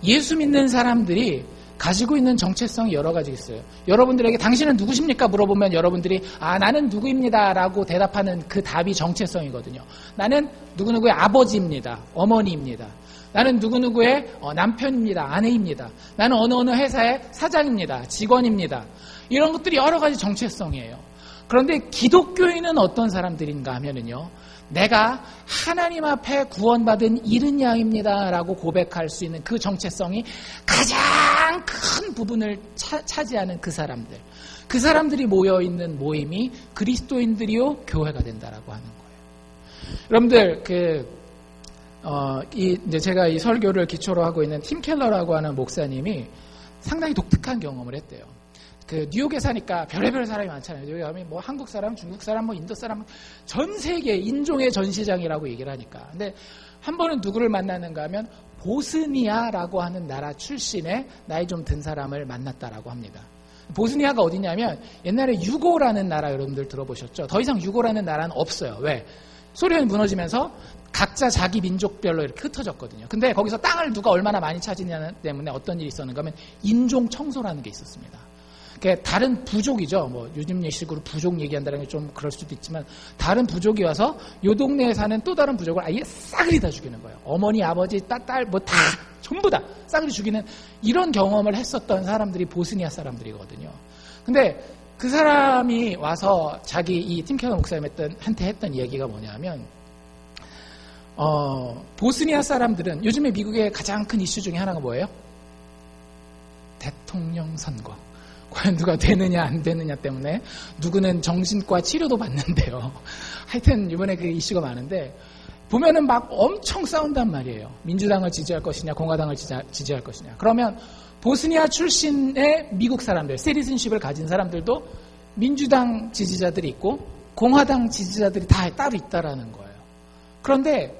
[SPEAKER 1] 예수 믿는 사람들이 가지고 있는 정체성이 여러 가지 있어요. 여러분들에게 당신은 누구십니까? 물어보면 여러분들이 나는 누구입니다 라고 대답하는 그 답이 정체성이거든요. 나는 누구누구의 아버지입니다. 어머니입니다. 나는 누구누구의 남편입니다. 아내입니다. 나는 어느 회사의 사장입니다. 직원입니다. 이런 것들이 여러 가지 정체성이에요. 그런데 기독교인은 어떤 사람들인가 하면은요, 내가 하나님 앞에 구원받은 잃은 양입니다 라고 고백할 수 있는 그 정체성이 가장 큰 부분을 차지하는 그 사람들이 모여있는 모임이 그리스도인들이요 교회가 된다라고 하는 거예요. 여러분들, 이제 제가 이 설교를 기초로 하고 있는 팀 켈러라고 하는 목사님이 상당히 독특한 경험을 했대요. 뉴욕에 사니까 별의별 사람이 많잖아요. 뉴욕에 가면 뭐 한국 사람, 중국 사람, 뭐 인도 사람, 전 세계 인종의 전시장이라고 얘기를 하니까. 근데 한 번은 누구를 만나는가 하면 보스니아라고 하는 나라 출신의 나이 좀 든 사람을 만났다라고 합니다. 보스니아가 어디냐면 옛날에 유고라는 나라, 여러분들 들어보셨죠? 더 이상 유고라는 나라는 없어요. 왜? 소련이 무너지면서 각자 자기 민족별로 이렇게 흩어졌거든요. 근데 거기서 땅을 누가 얼마나 많이 차지냐는 때문에 어떤 일이 있었는가 하면 인종 청소라는 게 있었습니다. 그러니까 다른 부족이죠. 뭐 요즘 예식으로 부족 얘기한다는 게 좀 그럴 수도 있지만, 다른 부족이 와서 요 동네에 사는 또 다른 부족을 아예 싸그리 다 죽이는 거예요. 어머니, 아버지, 딸 뭐 다 전부 다 싸그리 죽이는 이런 경험을 했었던 사람들이 보스니아 사람들이거든요. 근데 그 사람이 와서 자기 이 팀켈러 목사님한테 했던 얘기가 뭐냐면, 보스니아 사람들은 요즘에 미국의 가장 큰 이슈 중에 하나가 뭐예요? 대통령 선거. 과연 누가 되느냐 안 되느냐 때문에 누구는 정신과 치료도 받는데요. 하여튼 이번에 그 이슈가 많은데, 보면은 막 엄청 싸운단 말이에요. 민주당을 지지할 것이냐, 공화당을 지지할 것이냐. 그러면 보스니아 출신의 미국 사람들, 시티즌십을 가진 사람들도 민주당 지지자들이 있고 공화당 지지자들이 다 따로 있다라는 거예요. 그런데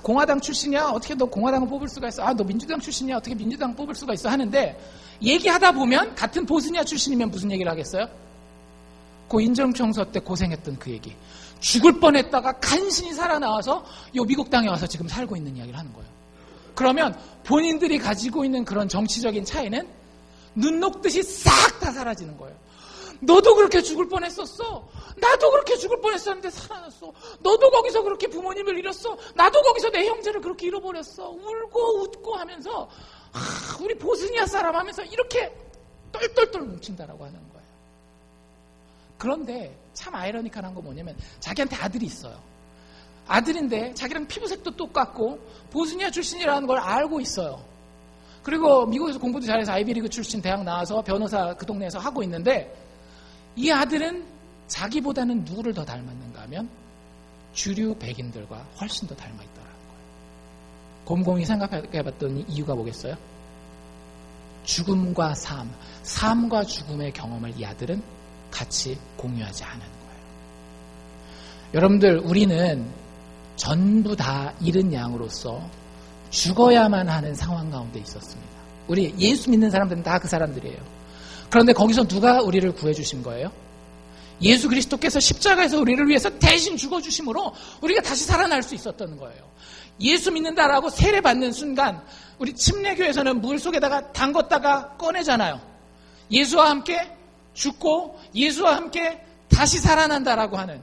[SPEAKER 1] 공화당 출신이야? 어떻게 너 공화당을 뽑을 수가 있어? 너 민주당 출신이야? 어떻게 민주당 뽑을 수가 있어? 하는데, 얘기하다 보면 같은 보스니아 출신이면 무슨 얘기를 하겠어요? 그 인종청소 때 고생했던 그 얘기. 죽을 뻔했다가 간신히 살아나와서 요 미국 땅에 와서 지금 살고 있는 이야기를 하는 거예요. 그러면 본인들이 가지고 있는 그런 정치적인 차이는 눈 녹듯이 싹 다 사라지는 거예요. 너도 그렇게 죽을 뻔했었어. 나도 그렇게 죽을 뻔했었는데 살아났어. 너도 거기서 그렇게 부모님을 잃었어. 나도 거기서 내 형제를 그렇게 잃어버렸어. 울고 웃고 하면서 우리 보스니아 사람 하면서 이렇게 똘똘똘 뭉친다라고 하는 거예요. 그런데 참 아이러니컬한 건 뭐냐면 자기한테 아들이 있어요. 아들인데 자기랑 피부색도 똑같고 보스니아 출신이라는 걸 알고 있어요. 그리고 미국에서 공부도 잘해서 아이비리그 출신 대학 나와서 변호사 그 동네에서 하고 있는데 이 아들은 자기보다는 누구를 더 닮았는가 하면 주류 백인들과 훨씬 더 닮아 있더라는 거예요. 곰곰이 생각해봤더니 이유가 뭐겠어요? 죽음과 삶과 죽음의 경험을 이 아들은 같이 공유하지 않은 거예요. 여러분들, 우리는 전부 다 잃은 양으로서 죽어야만 하는 상황 가운데 있었습니다. 우리 예수 믿는 사람들은 다 그 사람들이에요. 그런데 거기서 누가 우리를 구해주신 거예요? 예수 그리스도께서 십자가에서 우리를 위해서 대신 죽어주심으로 우리가 다시 살아날 수 있었던 거예요. 예수 믿는다라고 세례받는 순간 우리 침례교에서는 물 속에다가 담궜다가 꺼내잖아요. 예수와 함께 죽고 예수와 함께 다시 살아난다라고 하는,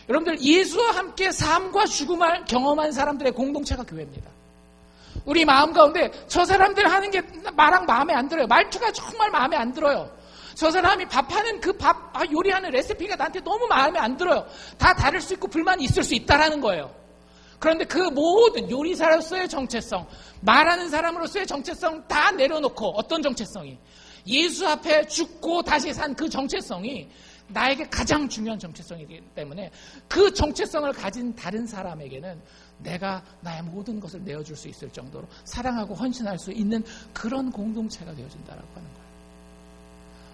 [SPEAKER 1] 여러분들, 예수와 함께 삶과 죽음을 경험한 사람들의 공동체가 교회입니다. 우리 마음 가운데 저 사람들 하는 게 나랑 마음에 안 들어요. 말투가 정말 마음에 안 들어요. 저 사람이 밥하는 그 요리하는 레시피가 나한테 너무 마음에 안 들어요. 다 다를 수 있고 불만이 있을 수 있다라는 거예요. 그런데 그 모든 요리사로서의 정체성, 말하는 사람으로서의 정체성 다 내려놓고, 어떤 정체성이? 예수 앞에 죽고 다시 산 그 정체성이 나에게 가장 중요한 정체성이기 때문에 그 정체성을 가진 다른 사람에게는 내가 나의 모든 것을 내어줄 수 있을 정도로 사랑하고 헌신할 수 있는 그런 공동체가 되어진다라고 하는 거예요.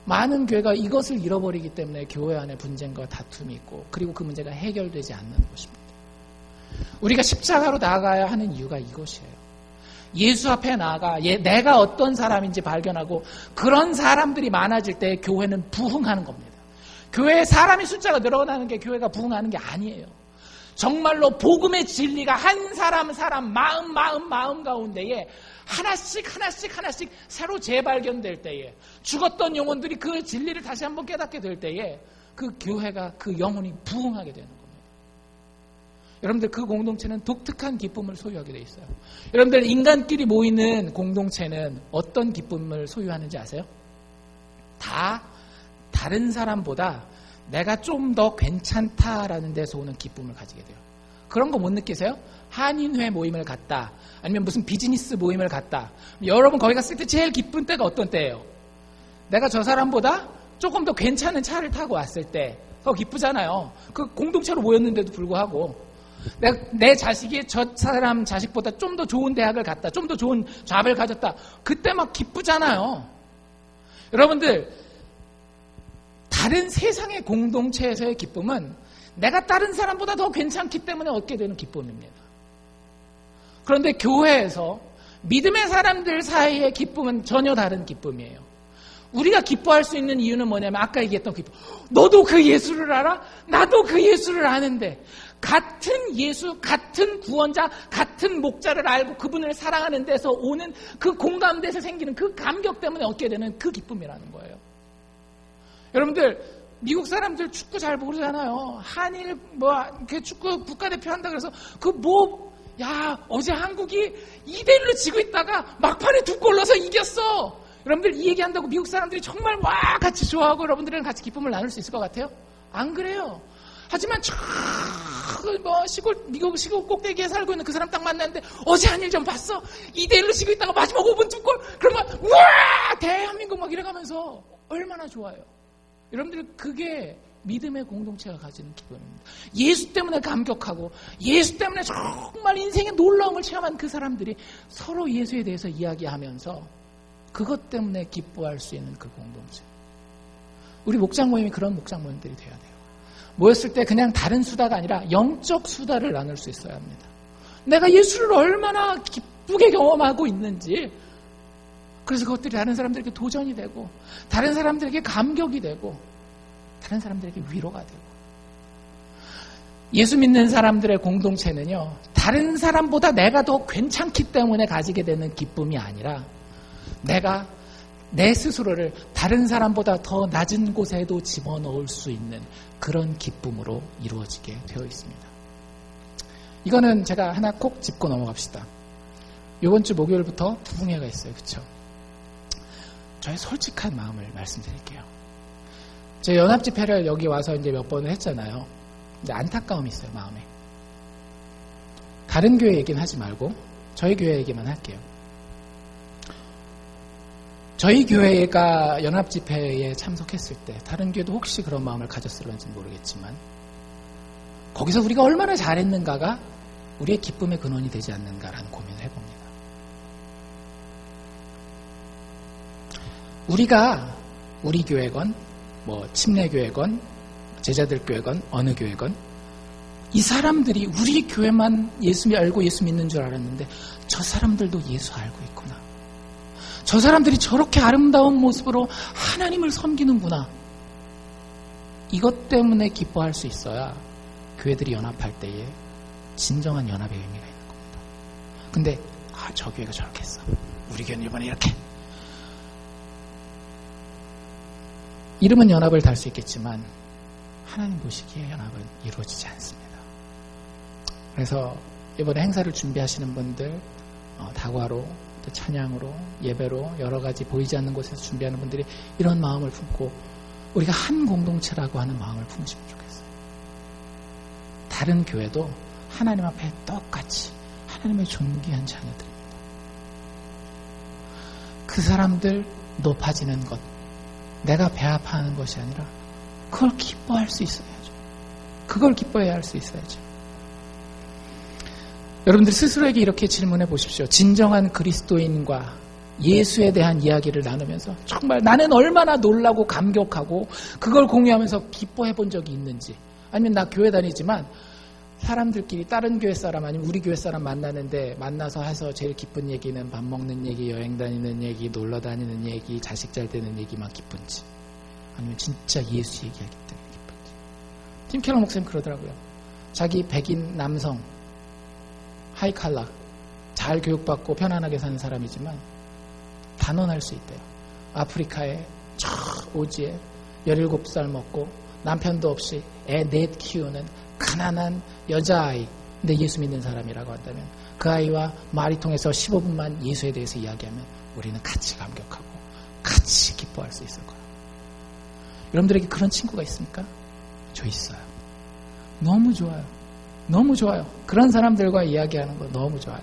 [SPEAKER 1] 많은 교회가 이것을 잃어버리기 때문에 교회 안에 분쟁과 다툼이 있고, 그리고 그 문제가 해결되지 않는 것입니다. 우리가 십자가로 나아가야 하는 이유가 이것이에요. 예수 앞에 나아가 내가 어떤 사람인지 발견하고 그런 사람들이 많아질 때 교회는 부흥하는 겁니다. 교회에 사람의 숫자가 늘어나는 게 교회가 부흥하는 게 아니에요. 정말로 복음의 진리가 한 사람 마음 가운데에 하나씩 새로 재발견될 때에, 죽었던 영혼들이 그 진리를 다시 한번 깨닫게 될 때에 그 교회가, 그 영혼이 부흥하게 되는 겁니다. 여러분들, 그 공동체는 독특한 기쁨을 소유하게 돼 있어요. 여러분들, 인간끼리 모이는 공동체는 어떤 기쁨을 소유하는지 아세요? 다 다른 사람보다 내가 좀 더 괜찮다라는 데서 오는 기쁨을 가지게 돼요. 그런 거 못 느끼세요? 한인회 모임을 갔다, 아니면 무슨 비즈니스 모임을 갔다. 여러분 거기 갔을 때 제일 기쁜 때가 어떤 때예요? 내가 저 사람보다 조금 더 괜찮은 차를 타고 왔을 때 더 기쁘잖아요. 그 공동체로 모였는데도 불구하고 내 자식이 저 사람 자식보다 좀 더 좋은 대학을 갔다, 좀 더 좋은 잡을 가졌다. 그때 막 기쁘잖아요. 여러분들, 다른 세상의 공동체에서의 기쁨은 내가 다른 사람보다 더 괜찮기 때문에 얻게 되는 기쁨입니다. 그런데 교회에서 믿음의 사람들 사이의 기쁨은 전혀 다른 기쁨이에요. 우리가 기뻐할 수 있는 이유는 뭐냐면 아까 얘기했던 기쁨. 너도 그 예수를 알아? 나도 그 예수를 아는데, 같은 예수, 같은 구원자, 같은 목자를 알고 그분을 사랑하는 데서 오는 그 공감대에서 생기는 그 감격 때문에 얻게 되는 그 기쁨이라는 거예요. 여러분들, 미국 사람들 축구 잘 모르잖아요. 한일 그 축구 국가대표 한다 그래서 어제 한국이 2대1로 지고 있다가 막판에 2골 넣어서 이겼어. 여러분들, 이 얘기한다고 미국 사람들이 정말 같이 좋아하고 여러분들이랑 같이 기쁨을 나눌 수 있을 것 같아요? 안 그래요. 하지만 미국 시골 꼭대기에 살고 있는 그 사람 딱 만났는데, 어제 한일 좀 봤어? 2대1로 지고 있다가 마지막 5분 2골? 그러면 대한민국 막 이래가면서 얼마나 좋아요. 여러분들, 그게 믿음의 공동체가 가지는 기쁨입니다. 예수 때문에 감격하고 예수 때문에 정말 인생의 놀라움을 체험한 그 사람들이 서로 예수에 대해서 이야기하면서 그것 때문에 기뻐할 수 있는 그 공동체. 우리 목장 모임이 그런 목장 모임들이 돼야 돼요. 모였을 때 그냥 다른 수다가 아니라 영적 수다를 나눌 수 있어야 합니다. 내가 예수를 얼마나 기쁘게 경험하고 있는지, 그래서 그것들이 다른 사람들에게 도전이 되고, 다른 사람들에게 감격이 되고, 다른 사람들에게 위로가 되고. 예수 믿는 사람들의 공동체는요, 다른 사람보다 내가 더 괜찮기 때문에 가지게 되는 기쁨이 아니라, 내가 내 스스로를 다른 사람보다 더 낮은 곳에도 집어넣을 수 있는 그런 기쁨으로 이루어지게 되어 있습니다. 이거는 제가 하나 꼭 짚고 넘어갑시다. 이번 주 목요일부터 부흥회가 있어요. 그렇죠? 저의 솔직한 마음을 말씀드릴게요. 제 연합집회를 여기 와서 이제 몇 번을 했잖아요. 근데 안타까움이 있어요, 마음에. 다른 교회 얘기는 하지 말고 저희 교회 얘기만 할게요. 저희 교회가 연합집회에 참석했을 때 다른 교회도 혹시 그런 마음을 가졌을런지 모르겠지만 거기서 우리가 얼마나 잘했는가가 우리의 기쁨의 근원이 되지 않는가라는 고민을 해봅니다. 우리가 우리 교회건 침례교회건 제자들 교회건 어느 교회건 이 사람들이 우리 교회만 예수 알고 예수 믿는 줄 알았는데 저 사람들도 예수 알고 있구나. 저 사람들이 저렇게 아름다운 모습으로 하나님을 섬기는구나. 이것 때문에 기뻐할 수 있어야 교회들이 연합할 때에 진정한 연합의 의미가 있는 겁니다. 근데 저 교회가 저렇게 했어. 우리 교회는 이번에 이렇게. 이름은 연합을 달 수 있겠지만 하나님 보시기에 연합은 이루어지지 않습니다. 그래서 이번에 행사를 준비하시는 분들 다과로 또 찬양으로 예배로 여러 가지 보이지 않는 곳에서 준비하는 분들이 이런 마음을 품고 우리가 한 공동체라고 하는 마음을 품으시면 좋겠어요. 다른 교회도 하나님 앞에 똑같이 하나님의 존귀한 자녀들입니다. 그 사람들 높아지는 것, 내가 배합하는 것이 아니라 그걸 기뻐할 수 있어야죠. 그걸 기뻐해야 할 수 있어야죠. 여러분들 스스로에게 이렇게 질문해 보십시오. 진정한 그리스도인과 예수에 대한 이야기를 나누면서 정말 나는 얼마나 놀라고 감격하고 그걸 공유하면서 기뻐해 본 적이 있는지, 아니면 나 교회 다니지만 사람들끼리 다른 교회 사람 아니면 우리 교회 사람 만나는데 만나서 해서 제일 기쁜 얘기는 밥 먹는 얘기, 여행 다니는 얘기, 놀러 다니는 얘기, 자식 잘 되는 얘기만 기쁜지, 아니면 진짜 예수 얘기하기 때문에 기쁜지. 팀 켈러 목사님 그러더라고요. 자기 백인 남성 하이칼라 잘 교육받고 편안하게 사는 사람이지만 단언할 수 있대요. 아프리카에 저 오지에 17살 먹고 남편도 없이 애 넷 키우는 가난한 여자아이, 근데 예수 믿는 사람이라고 한다면 그 아이와 말이 통해서 15분만 예수에 대해서 이야기하면 우리는 같이 감격하고 같이 기뻐할 수 있을 거예요. 여러분들에게 그런 친구가 있습니까? 저 있어요. 너무 좋아요. 너무 좋아요. 그런 사람들과 이야기하는 거 너무 좋아요.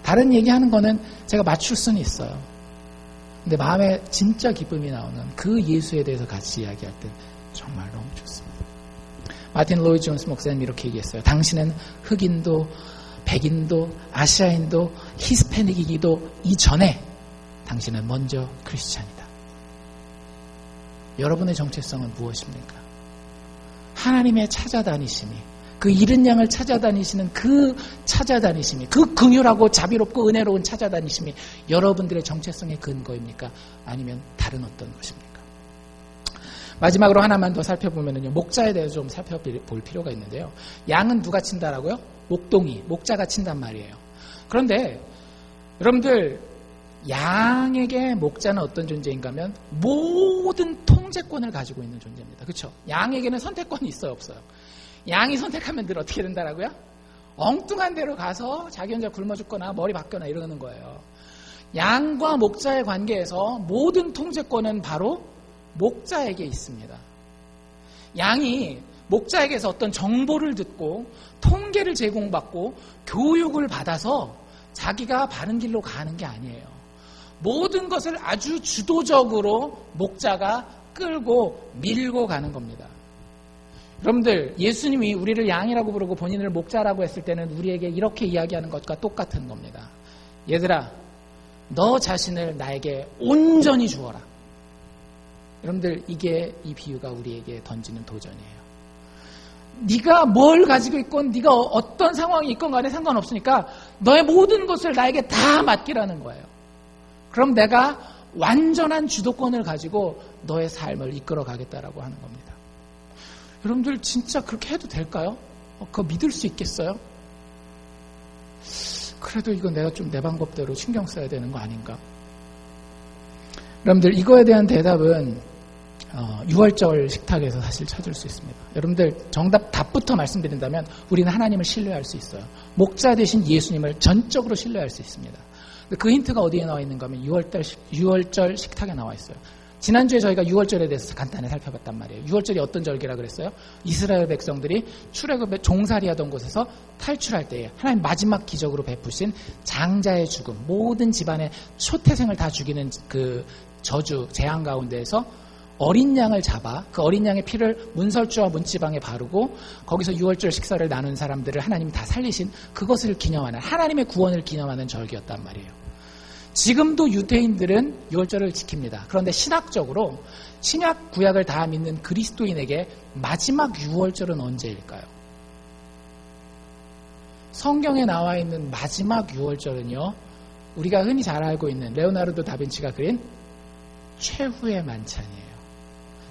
[SPEAKER 1] 다른 얘기하는 거는 제가 맞출 수는 있어요. 근데 마음에 진짜 기쁨이 나오는 그 예수에 대해서 같이 이야기할 때 정말 너무 좋습니다. 마틴 로이드 존스 목사님 이렇게 얘기했어요. 당신은 흑인도 백인도 아시아인도 히스패닉이기도 이전에 당신은 먼저 크리스찬이다. 여러분의 정체성은 무엇입니까? 하나님의 찾아다니심이, 그 잃은 양을 찾아다니시는 그 찾아다니심이, 그 긍휼하고 자비롭고 은혜로운 찾아다니심이 여러분들의 정체성의 근거입니까? 아니면 다른 어떤 것입니까? 마지막으로 하나만 더 살펴보면요, 목자에 대해서 좀 살펴볼 필요가 있는데요. 양은 누가 친다라고요? 목동이, 목자가 친단 말이에요. 그런데 여러분들, 양에게 목자는 어떤 존재인가 하면 모든 통제권을 가지고 있는 존재입니다. 그렇죠? 양에게는 선택권이 있어요, 없어요? 양이 선택하면 늘 어떻게 된다라고요? 엉뚱한 데로 가서 자기 혼자 굶어 죽거나 머리 박거나 이러는 거예요. 양과 목자의 관계에서 모든 통제권은 바로 목자에게 있습니다. 양이 목자에게서 어떤 정보를 듣고 통계를 제공받고 교육을 받아서 자기가 바른 길로 가는 게 아니에요. 모든 것을 아주 주도적으로 목자가 끌고 밀고 가는 겁니다. 여러분들, 예수님이 우리를 양이라고 부르고 본인을 목자라고 했을 때는 우리에게 이렇게 이야기하는 것과 똑같은 겁니다. 얘들아, 너 자신을 나에게 온전히 주어라. 여러분들, 이게 이 비유가 우리에게 던지는 도전이에요. 네가 뭘 가지고 있건 네가 어떤 상황이 있건 간에 상관없으니까 너의 모든 것을 나에게 다 맡기라는 거예요. 그럼 내가 완전한 주도권을 가지고 너의 삶을 이끌어 가겠다라고 하는 겁니다. 여러분들, 진짜 그렇게 해도 될까요? 그거 믿을 수 있겠어요? 그래도 이거 내가 좀 내 방법대로 신경 써야 되는 거 아닌가? 여러분들 이거에 대한 대답은 6월절 식탁에서 사실 찾을 수 있습니다. 여러분들 정답 답부터 말씀드린다면 우리는 하나님을 신뢰할 수 있어요. 목자 되신 예수님을 전적으로 신뢰할 수 있습니다. 그 힌트가 어디에 나와 있는가 하면 6월절 식탁에 나와 있어요. 지난주에 저희가 6월절에 대해서 간단히 살펴봤단 말이에요. 6월절이 어떤 절기라 그랬어요? 이스라엘 백성들이 출애굽에 종살이하던 곳에서 탈출할 때에 하나님 마지막 기적으로 베푸신 장자의 죽음, 모든 집안의 초태생을 다 죽이는 그 저주, 재앙 가운데에서 어린 양을 잡아 그 어린 양의 피를 문설주와 문지방에 바르고 거기서 6월절 식사를 나눈 사람들을 하나님이 다 살리신 그것을 기념하는 하나님의 구원을 기념하는 절기였단 말이에요. 지금도 유대인들은 6월절을 지킵니다. 그런데 신학적으로 신약 구약을 다 믿는 그리스도인에게 마지막 6월절은 언제일까요? 성경에 나와 있는 마지막 6월절은요. 우리가 흔히 잘 알고 있는 레오나르도 다빈치가 그린 최후의 만찬이에요.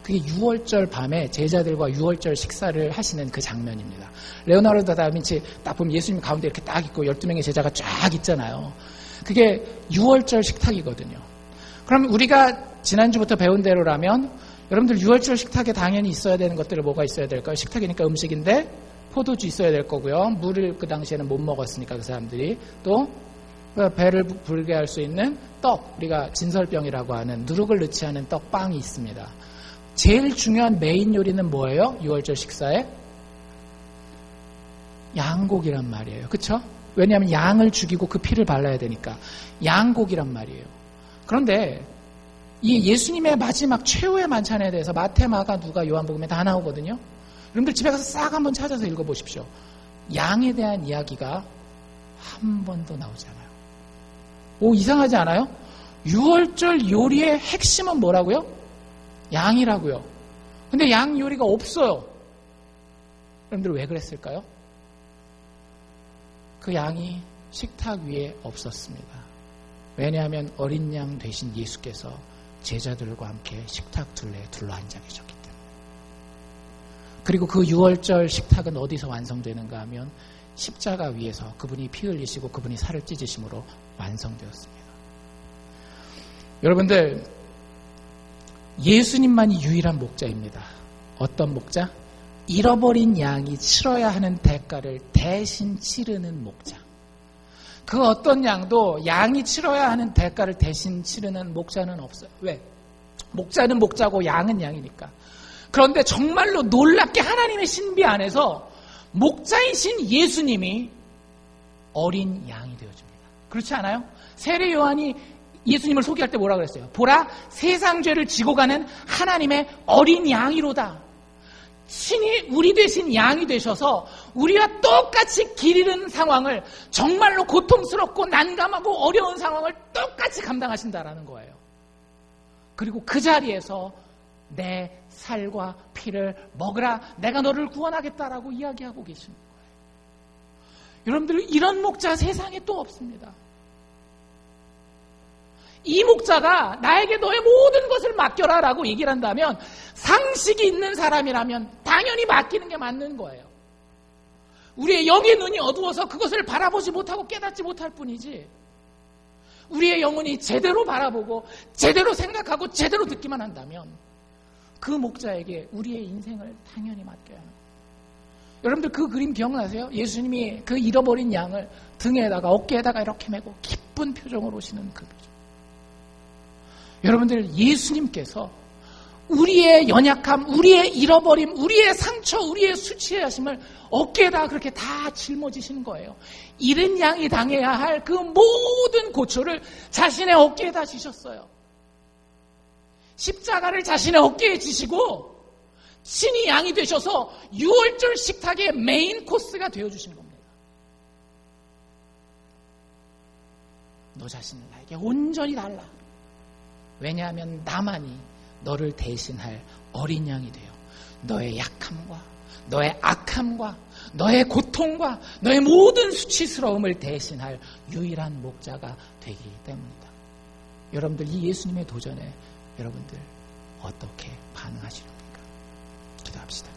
[SPEAKER 1] 그게 6월절 밤에 제자들과 6월절 식사를 하시는 그 장면입니다. 레오나르도 다빈치 딱 보면 예수님 가운데 이렇게 딱 있고 12명의 제자가 쫙 있잖아요. 그게 6월절 식탁이거든요. 그럼 우리가 지난주부터 배운 대로라면 여러분들 6월절 식탁에 당연히 있어야 되는 것들이 뭐가 있어야 될까요? 식탁이니까 음식인데 포도주 있어야 될 거고요. 물을 그 당시에는 못 먹었으니까 그 사람들이 또 배를 부르게 할 수 있는 떡, 우리가 진설병이라고 하는 누룩을 넣지 않은 떡빵이 있습니다. 제일 중요한 메인 요리는 뭐예요? 6월절 식사에? 양고기란 말이에요. 그쵸? 왜냐하면 양을 죽이고 그 피를 발라야 되니까 양고기란 말이에요. 그런데 이 예수님의 마지막 최후의 만찬에 대해서 마태, 마가, 누가, 요한복음에 다 나오거든요. 여러분들 집에 가서 싹 한번 찾아서 읽어보십시오. 양에 대한 이야기가 한 번도 나오지 않아요. 오, 이상하지 않아요? 6월절 요리의 핵심은 뭐라고요? 양이라고요. 근데 양 요리가 없어요. 여러분들 왜 그랬을까요? 그 양이 식탁 위에 없었습니다. 왜냐하면 어린 양 되신 예수께서 제자들과 함께 식탁 둘레에 둘러앉아 계셨기 때문에. 그리고 그 6월절 식탁은 어디서 완성되는가 하면 십자가 위에서 그분이 피 흘리시고 그분이 살을 찢으심으로 완성되었습니다. 여러분들, 예수님만이 유일한 목자입니다. 어떤 목자? 잃어버린 양이 치러야 하는 대가를 대신 치르는 목자. 그 어떤 양도 양이 치러야 하는 대가를 대신 치르는 목자는 없어요. 왜? 목자는 목자고 양은 양이니까. 그런데 정말로 놀랍게 하나님의 신비 안에서 목자이신 예수님이 어린 양이 되어줍니다. 그렇지 않아요? 세례 요한이 예수님을 소개할 때 뭐라 그랬어요? 보라, 세상 죄를 지고 가는 하나님의 어린 양이로다. 신이 우리 대신 양이 되셔서 우리와 똑같이 길 잃은 상황을, 정말로 고통스럽고 난감하고 어려운 상황을 똑같이 감당하신다라는 거예요. 그리고 그 자리에서 내 살과 피를 먹으라, 내가 너를 구원하겠다라고 이야기하고 계시는 거예요. 여러분들, 이런 목자 세상에 또 없습니다. 이 목자가 나에게 너의 모든 것을 맡겨라 라고 얘기를 한다면 상식이 있는 사람이라면 당연히 맡기는 게 맞는 거예요. 우리의 영의 눈이 어두워서 그것을 바라보지 못하고 깨닫지 못할 뿐이지, 우리의 영혼이 제대로 바라보고 제대로 생각하고 제대로 듣기만 한다면 그 목자에게 우리의 인생을 당연히 맡겨야 하는 거예요. 여러분들 그 그림 기억나세요? 예수님이 그 잃어버린 양을 등에다가 어깨에다가 이렇게 메고 기쁜 표정으로 오시는 그 표정. 여러분들, 예수님께서 우리의 연약함, 우리의 잃어버림, 우리의 상처, 우리의 수치하심을 어깨에다 그렇게 다 짊어지시는 거예요. 잃은 양이 당해야 할 그 모든 고초를 자신의 어깨에다 지셨어요. 십자가를 자신의 어깨에 지시고 신이 양이 되셔서 6월절 식탁의 메인 코스가 되어주신 겁니다. 너 자신을 나에게 온전히 달라. 왜냐하면 나만이 너를 대신할 어린 양이 되어 너의 약함과 너의 악함과 너의 고통과 너의 모든 수치스러움을 대신할 유일한 목자가 되기 때문이다. 여러분들, 이 예수님의 도전에 여러분들 어떻게 반응하실까요?